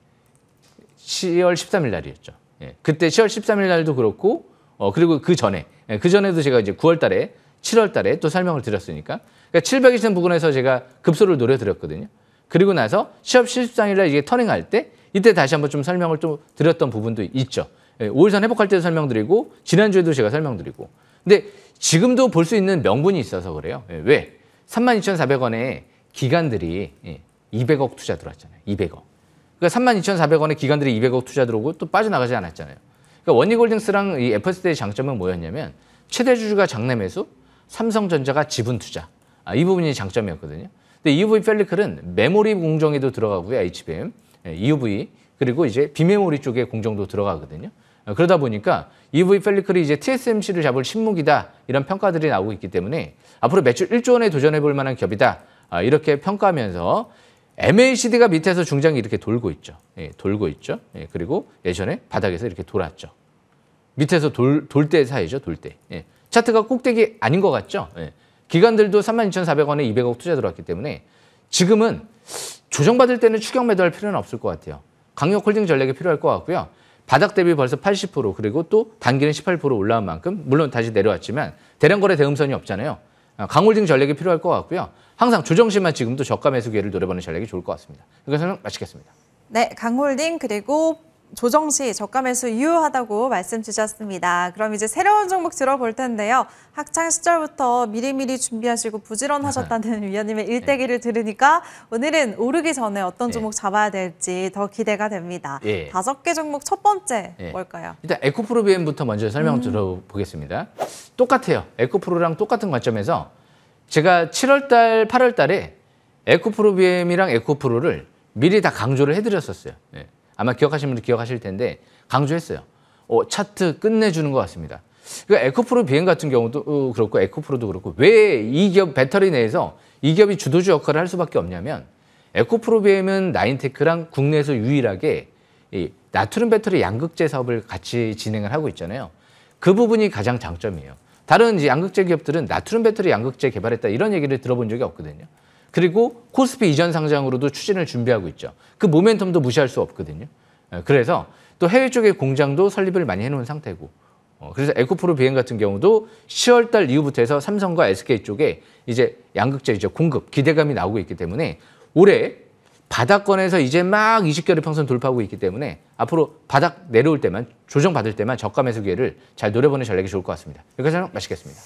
10월 13일 날이었죠. 예. 그때 10월 13일 날도 그렇고 그리고 그 전에도 제가 이제 9월 달에 7월 달에 또 설명을 드렸으니까. 그러니까 720선 부근에서 제가 급소를 노려드렸거든요. 그리고 나서 10월 13일 날 이게 터닝할 때 이때 다시 한번 좀 설명을 좀 드렸던 부분도 있죠. 5일선 회복할 때도 설명드리고 지난주에도 제가 설명드리고. 근데 지금도 볼 수 있는 명분이 있어서 그래요. 왜? 32,400원에 기관들이 200억 투자 들어왔잖아요. 200억. 그러니까 32,400원에 기관들이 200억 투자 들어오고 또 빠져나가지 않았잖아요. 그러니까 원익홀딩스랑 이 FST의 장점은 뭐였냐면 최대 주주가 장내 매수, 삼성전자가 지분 투자. 이 부분이 장점이었거든요. 근데 EUV 펠리클은 메모리 공정에도 들어가고요. HBM, EUV, 그리고 이제 비메모리 쪽에 공정도 들어가거든요. 그러다 보니까 EUV 펠리클이 이제 TSMC를 잡을 신무기다, 이런 평가들이 나오고 있기 때문에 앞으로 매출 1조 원에 도전해 볼 만한 기업이다, 이렇게 평가하면서 MACD가 밑에서 중장기 이렇게 돌고 있죠. 돌고 있죠. 그리고 예전에 바닥에서 이렇게 돌았죠. 밑에서 돌 때 사이죠. 돌 때. 차트가 꼭대기 아닌 것 같죠. 기관들도 32,400원에 200억 투자 들어왔기 때문에 지금은 조정받을 때는 추격 매도할 필요는 없을 것 같아요. 강력 홀딩 전략이 필요할 것 같고요. 바닥 대비 벌써 80%, 그리고 또 단기는 18% 올라온 만큼, 물론 다시 내려왔지만 대량 거래 대음선이 없잖아요. 강홀딩 전략이 필요할 것 같고요. 항상 조정 시만 지금도 저가 매수 기회를 노려보는 전략이 좋을 것 같습니다. 여기서 설명 마치겠습니다. 네, 강홀딩 그리고 조정 시 저가 매수 유효하다고 말씀 주셨습니다. 그럼 이제 새로운 종목 들어볼 텐데요. 학창 시절부터 미리미리 준비하시고 부지런하셨다는 위원님의 일대기를 들으니까 오늘은 오르기 전에 어떤 종목 잡아야 될지 더 기대가 됩니다. 5개 종목 첫 번째 뭘까요? 일단 에코프로비엠부터 먼저 설명 들어보겠습니다. 똑같아요. 에코프로랑 똑같은 관점에서 제가 7월 달, 8월 달에 에코프로비엠이랑 에코프로를 미리 다 강조를 해드렸었어요. 아마 기억하시는 분들 기억하실 텐데 강조했어요. 차트 끝내주는 것 같습니다. 그러니까 에코프로 비행 같은 경우도 그렇고 에코프로도 그렇고 왜 이 기업 배터리 내에서 이 기업이 주도주 역할을 할 수밖에 없냐면 에코프로비엠은 나인테크랑 국내에서 유일하게 이 나트륨 배터리 양극재 사업을 같이 진행을 하고 있잖아요. 그 부분이 가장 장점이에요. 다른 이제 양극재 기업들은 나트륨 배터리 양극재 개발했다 이런 얘기를 들어본 적이 없거든요. 그리고 코스피 이전 상장으로도 추진을 준비하고 있죠. 그 모멘텀도 무시할 수 없거든요. 그래서 또 해외 쪽에 공장도 설립을 많이 해놓은 상태고, 그래서 에코프로 비행 같은 경우도 10월 달 이후부터 해서 삼성과 SK 쪽에 이제 양극재 이제 공급 기대감이 나오고 있기 때문에 올해 바닥권에서 이제 막 20개월 평선 돌파하고 있기 때문에 앞으로 바닥 내려올 때만 조정받을 때만 저가 매수 기회를 잘 노려보는 전략이 좋을 것 같습니다. 여기까지 마치겠습니다.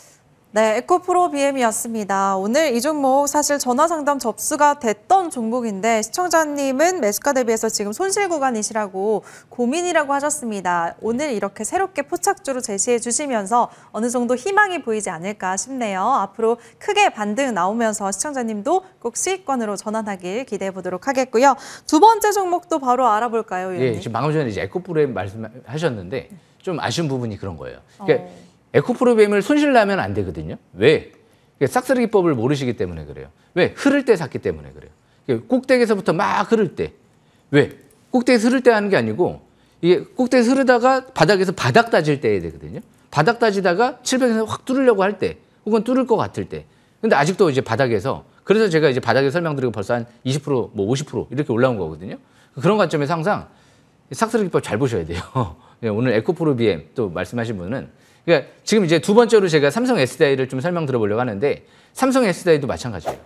네, 에코프로 BM이었습니다. 오늘 이 종목 사실 전화 상담 접수가 됐던 종목인데 시청자님은 매수가 대비해서 지금 손실 구간이시라고 고민이라고 하셨습니다. 오늘 이렇게 새롭게 포착주로 제시해 주시면서 어느 정도 희망이 보이지 않을까 싶네요. 앞으로 크게 반등 나오면서 시청자님도 꼭 수익권으로 전환하길 기대해 보도록 하겠고요. 두 번째 종목도 바로 알아볼까요, 위원님? 예, 지금 방금 전에 이제 에코프로에 말씀하셨는데 좀 아쉬운 부분이 그런 거예요. 그러니까 에코프로비엠을 손실 나면 안 되거든요. 왜? 싹쓸이기법을 모르시기 때문에 그래요. 왜? 흐를 때 샀기 때문에 그래요. 꼭대기에서부터 막 흐를 때. 왜? 꼭대기에서 흐를 때 하는 게 아니고 이게 꼭대기에서 흐르다가 바닥에서 바닥 따질 때 해야 되거든요. 바닥 따지다가 700에서 확 뚫으려고 할 때 혹은 뚫을 것 같을 때. 근데 아직도 이제 바닥에서 그래서 제가 이제 바닥에 설명드리고 벌써 한 20% 뭐 50% 이렇게 올라온 거거든요. 그런 관점에서 항상 싹쓸이기법 잘 보셔야 돼요. 오늘 에코프로비엠 또 말씀하신 분은 그러니까 지금 이제 두 번째로 제가 삼성 SDI를 좀 설명 들어보려고 하는데 삼성 SDI도 마찬가지예요.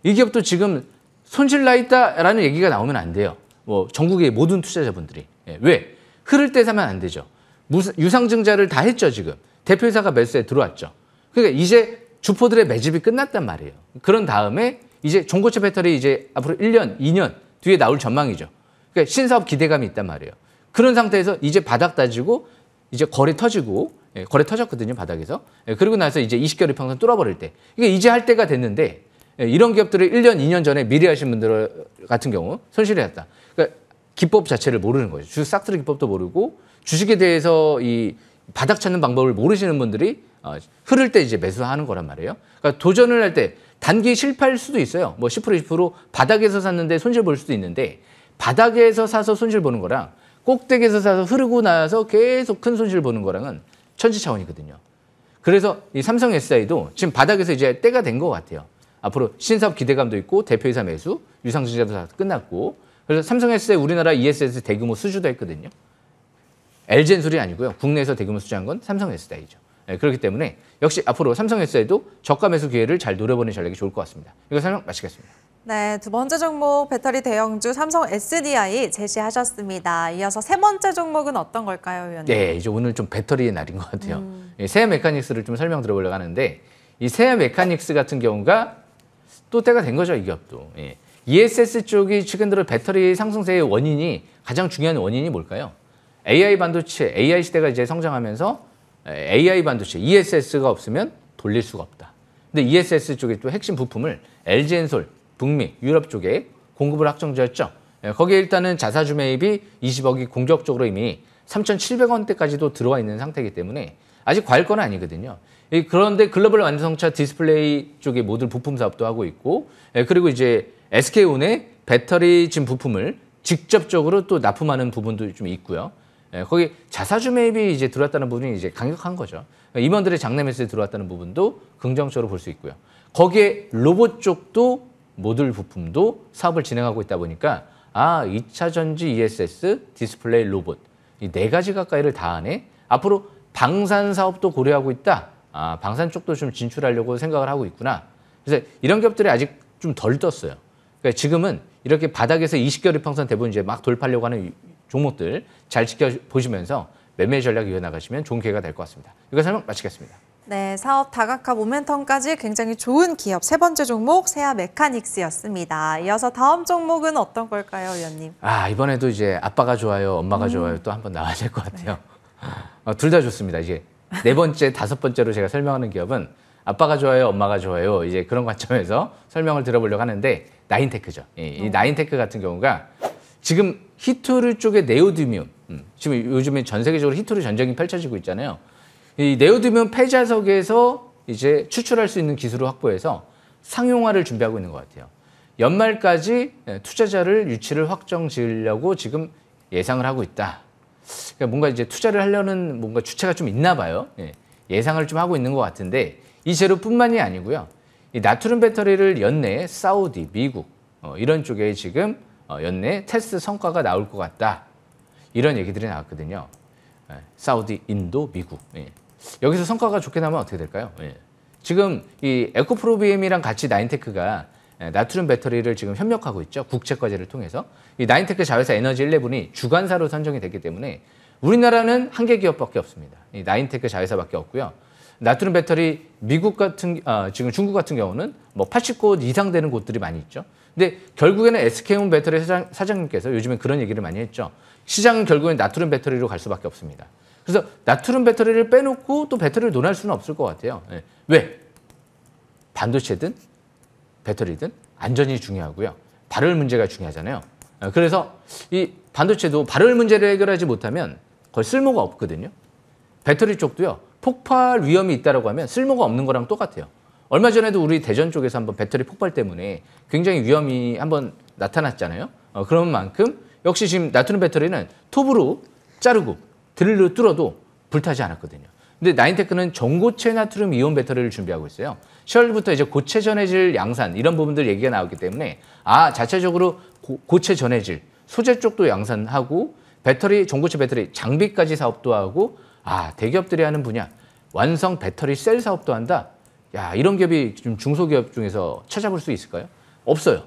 이 기업도 지금 손실 나 있다라는 얘기가 나오면 안 돼요. 뭐 전국의 모든 투자자분들이. 왜? 흐를 때 사면 안 되죠. 유상증자를 다 했죠, 지금. 대표이사가 매수에 들어왔죠. 그러니까 이제 주포들의 매집이 끝났단 말이에요. 그런 다음에 이제 전고체 배터리 이제 앞으로 1년, 2년 뒤에 나올 전망이죠. 그러니까 신사업 기대감이 있단 말이에요. 그런 상태에서 이제 바닥 따지고 이제 거래 터지고 거래 터졌거든요, 바닥에서. 그리고 나서 이제 20개월 평선 뚫어버릴 때. 이게 이제 할 때가 됐는데 이런 기업들을 1년, 2년 전에 미리 하신 분들 같은 경우 손실이 났다. 그러니까 기법 자체를 모르는 거죠. 주식 싹쓸이 기법도 모르고 주식에 대해서 이 바닥 찾는 방법을 모르시는 분들이 흐를 때 이제 매수하는 거란 말이에요. 그러니까 도전을 할 때 단기 실패할 수도 있어요. 뭐 10%, 20% 바닥에서 샀는데 손실 볼 수도 있는데 바닥에서 사서 손실 보는 거랑 꼭대기에서 사서 흐르고 나서 계속 큰 손실 보는 거랑은 천지 차원이거든요. 그래서 이 삼성 SI도 지금 바닥에서 이제 때가 된 것 같아요. 앞으로 신사업 기대감도 있고 대표이사 매수, 유상증자도 다 끝났고 그래서 삼성 SI 우리나라 ESS 대규모 수주도 했거든요. LG엔솔이 아니고요. 국내에서 대규모 수주한 건 삼성 SI죠. 그렇기 때문에 역시 앞으로 삼성 SI도 저가 매수 기회를 잘 노려보는 전략이 좋을 것 같습니다. 이거 설명 마치겠습니다. 네, 두 번째 종목 배터리 대형주 삼성 SDI 제시하셨습니다. 이어서 세 번째 종목은 어떤 걸까요, 위원님? 네, 이제 오늘 좀 배터리의 날인 것 같아요. 세아 메카닉스를 좀 설명 들어보려고 하는데 이 세아 메카닉스 같은 경우가 또 때가 된 거죠, 이 기업도. ESS 쪽이 최근 들어 배터리 상승세의 원인이 가장 중요한 원인이 뭘까요? AI 반도체, AI 시대가 이제 성장하면서 AI 반도체, ESS가 없으면 돌릴 수가 없다. 근데 ESS 쪽에 또 핵심 부품을 LG엔솔, 북미, 유럽 쪽에 공급을 확정지었죠. 거기에 일단은 자사주 매입이 20억이 공격적으로 이미 3,700원대까지도 들어와 있는 상태이기 때문에 아직 과일 건 아니거든요. 그런데 글로벌 완성차 디스플레이 쪽에 모듈 부품 사업도 하고 있고 그리고 이제 SK온의 배터리 진 부품을 직접적으로 또 납품하는 부분도 좀 있고요. 거기 자사주 매입이 이제 들어왔다는 부분이 이제 강력한 거죠. 임원들의 장내 매수에 들어왔다는 부분도 긍정적으로 볼 수 있고요. 거기에 로봇 쪽도 모듈 부품도 사업을 진행하고 있다 보니까 2차 전지 ESS, 디스플레이, 로봇 이 네 가지 가까이를 다 하네. 앞으로 방산 사업도 고려하고 있다. 방산 쪽도 좀 진출하려고 생각을 하고 있구나. 그래서 이런 기업들이 아직 좀 덜 떴어요. 그러니까 지금은 이렇게 바닥에서 20개월 평선 대부분 이제 막 돌파하려고 하는 종목들 잘 지켜보시면서 매매 전략 이어나가시면 좋은 기회가 될 것 같습니다. 이거 설명 마치겠습니다. 네, 사업 다각화 모멘텀까지 굉장히 좋은 기업 세 번째 종목 세아 메카닉스였습니다. 이어서 다음 종목은 어떤 걸까요, 위원님? 이번에도 이제 아빠가 좋아요, 엄마가 좋아요 또 한번 나와야 될 것 같아요. 둘 다 좋습니다. 이제 네 번째, 다섯 번째로 제가 설명하는 기업은 아빠가 좋아요, 엄마가 좋아요 이제 그런 관점에서 설명을 들어보려고 하는데 나인테크죠. 이 나인테크 같은 경우가 지금 히토류 쪽의 네오디뮴, 지금 요즘에 전 세계적으로 히토류 전쟁이 펼쳐지고 있잖아요. 이 네오디뮴 폐자석에서 이제 추출할 수 있는 기술을 확보해서 상용화를 준비하고 있는 것 같아요. 연말까지 투자자를 유치를 확정 지으려고 지금 예상을 하고 있다. 그러니까 뭔가 이제 투자를 하려는 뭔가 주체가 좀 있나 봐요. 예상을 좀 하고 있는 것 같은데 이 재료뿐만이 아니고요. 이 나트륨 배터리를 연내 사우디, 미국 이런 쪽에 지금 연내 테스트 성과가 나올 것 같다. 이런 얘기들이 나왔거든요. 사우디, 인도, 미국. 여기서 성과가 좋게 나오면 어떻게 될까요? 지금 이 에코프로비엠이랑 같이 나인테크가 나트륨 배터리를 지금 협력하고 있죠. 국책 과제를 통해서. 이 나인테크 자회사 에너지 11이 주관사로 선정이 됐기 때문에 우리나라는 한 개 기업밖에 없습니다. 이 나인테크 자회사밖에 없고요. 나트륨 배터리 미국 같은 지금 중국 같은 경우는 뭐 80곳 이상 되는 곳들이 많이 있죠. 근데 결국에는 SK온 배터리 사장님께서 요즘에 그런 얘기를 많이 했죠. 시장은 결국엔 나트륨 배터리로 갈 수밖에 없습니다. 그래서 나트륨 배터리를 빼놓고 또 배터리를 논할 수는 없을 것 같아요. 왜? 반도체든 배터리든 안전이 중요하고요. 발열 문제가 중요하잖아요. 그래서 이 반도체도 발열 문제를 해결하지 못하면 거의 쓸모가 없거든요. 배터리 쪽도요. 폭발 위험이 있다고 하면 쓸모가 없는 거랑 똑같아요. 얼마 전에도 우리 대전 쪽에서 한번 배터리 폭발 때문에 굉장히 위험이 한번 나타났잖아요. 그런 만큼 역시 지금 나트륨 배터리는 톱으로 자르고 드릴로 뚫어도 불타지 않았거든요. 근데 나인테크는 전고체 나트륨 이온 배터리를 준비하고 있어요. 10월부터 이제 고체 전해질 양산 이런 부분들 얘기가 나왔기 때문에 자체적으로 고체 전해질 소재 쪽도 양산하고 배터리 전고체 배터리 장비까지 사업도 하고 대기업들이 하는 분야 완성 배터리 셀 사업도 한다. 야, 이런 기업이 좀 중소기업 중에서 찾아볼 수 있을까요? 없어요.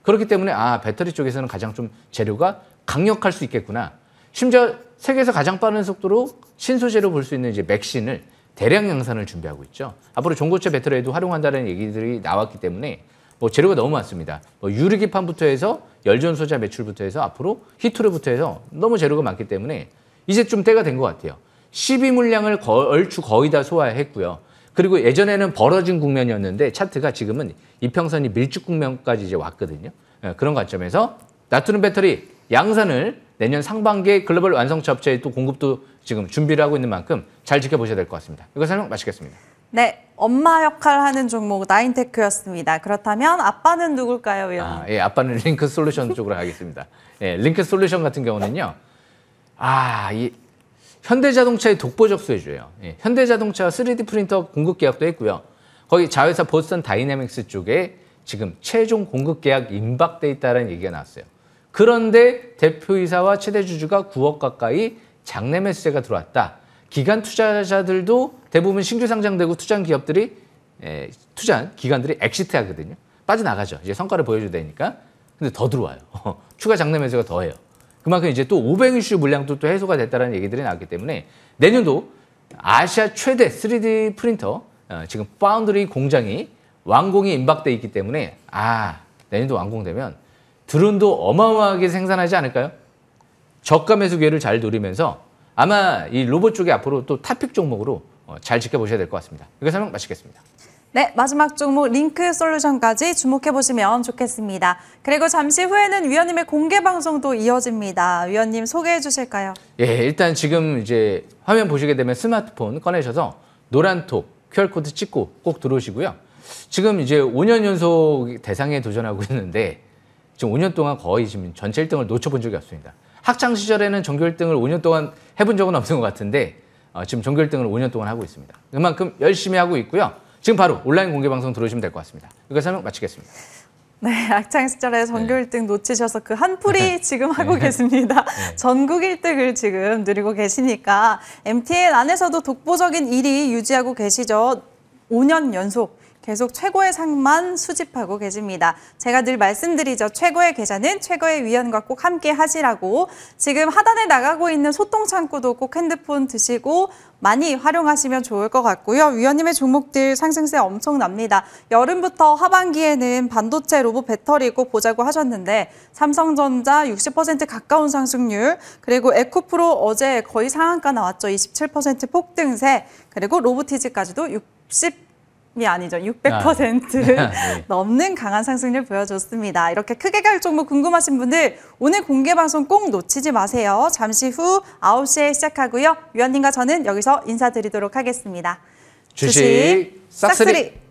그렇기 때문에 배터리 쪽에서는 가장 좀 재료가 강력할 수 있겠구나. 심지어 세계에서 가장 빠른 속도로 신소재로 볼 수 있는 이제 맥신을 대량 양산을 준비하고 있죠. 앞으로 전고체 배터리에도 활용한다는 얘기들이 나왔기 때문에 뭐 재료가 너무 많습니다. 뭐 유리기판부터 해서 열전소자 매출부터 해서 앞으로 히트로부터 해서 너무 재료가 많기 때문에 이제 좀 때가 된 것 같아요. 12 물량을 얼추 거의 다 소화했고요. 그리고 예전에는 벌어진 국면이었는데 차트가 지금은 이평선이 밀집 국면까지 이제 왔거든요. 그런 관점에서 나트륨 배터리 양산을 내년 상반기에 글로벌 완성차 업체에 또 공급도 지금 준비를 하고 있는 만큼 잘 지켜보셔야 될 것 같습니다. 이거 설명 마치겠습니다. 네, 엄마 역할 하는 종목 나인테크였습니다. 그렇다면 아빠는 누굴까요, 위원님? 아빠는 링크 솔루션 쪽으로 가겠습니다. 링크 솔루션 같은 경우는요. 이 현대자동차의 독보적 수혜주예요. 현대자동차와 3D 프린터 공급 계약도 했고요. 거기 자회사 보스턴 다이내믹스 쪽에 지금 최종 공급 계약 임박돼 있다는 얘기가 나왔어요. 그런데 대표이사와 최대 주주가 9억 가까이 장내 매수세가 들어왔다. 기관 투자자들도 대부분 신규 상장되고 투자한 기업들이 투자한 기관들이 엑시트 하거든요. 빠져나가죠. 이제 성과를 보여줘야 되니까. 근데 더 들어와요. 추가 장내 매수가 더해요. 그만큼 이제 또 500이슈 물량도 또 해소가 됐다는 얘기들이 나왔기 때문에 내년도 아시아 최대 3D 프린터 지금 파운드리 공장이 완공이 임박돼 있기 때문에 내년도 완공되면 드론도 어마어마하게 생산하지 않을까요? 저가 매수 기회를 잘 노리면서 아마 이 로봇 쪽이 앞으로 또 탑픽 종목으로 잘 지켜보셔야 될 것 같습니다. 이거 설명 마치겠습니다. 네, 마지막 종목 링크 솔루션까지 주목해보시면 좋겠습니다. 그리고 잠시 후에는 위원님의 공개 방송도 이어집니다. 위원님 소개해 주실까요? 일단 지금 이제 화면 보시게 되면 스마트폰 꺼내셔서 노란 톡 QR코드 찍고 꼭 들어오시고요. 지금 이제 5년 연속 대상에 도전하고 있는데 지금 5년 동안 거의 지금 전체 1등을 놓쳐본 적이 없습니다. 학창 시절에는 전교 1등을 5년 동안 해본 적은 없는 것 같은데 지금 전교 1등을 5년 동안 하고 있습니다. 그만큼 열심히 하고 있고요. 지금 바로 온라인 공개 방송 들어오시면 될 것 같습니다. 이거 설명 마치겠습니다. 네, 학창 시절에 전교 1등 놓치셔서 그 한풀이 지금 하고 계십니다. 전국 1등을 지금 누리고 계시니까 MTN 안에서도 독보적인 1위 유지하고 계시죠. 5년 연속 계속 최고의 상만 수집하고 계십니다. 제가 늘 말씀드리죠. 최고의 계좌는 최고의 위원과 꼭 함께 하시라고. 지금 하단에 나가고 있는 소통 창구도 꼭 핸드폰 드시고 많이 활용하시면 좋을 것 같고요. 위원님의 종목들 상승세 엄청납니다. 여름부터 하반기에는 반도체 로봇 배터리고 보자고 하셨는데 삼성전자 60% 가까운 상승률, 그리고 에코프로 어제 거의 상한가 나왔죠. 27% 폭등세, 그리고 로보티즈까지도 600% 넘는 강한 상승률 보여줬습니다. 이렇게 크게 갈 종목 궁금하신 분들 오늘 공개 방송 꼭 놓치지 마세요. 잠시 후 9시에 시작하고요. 위원님과 저는 여기서 인사드리도록 하겠습니다. 주식 싹쓸이.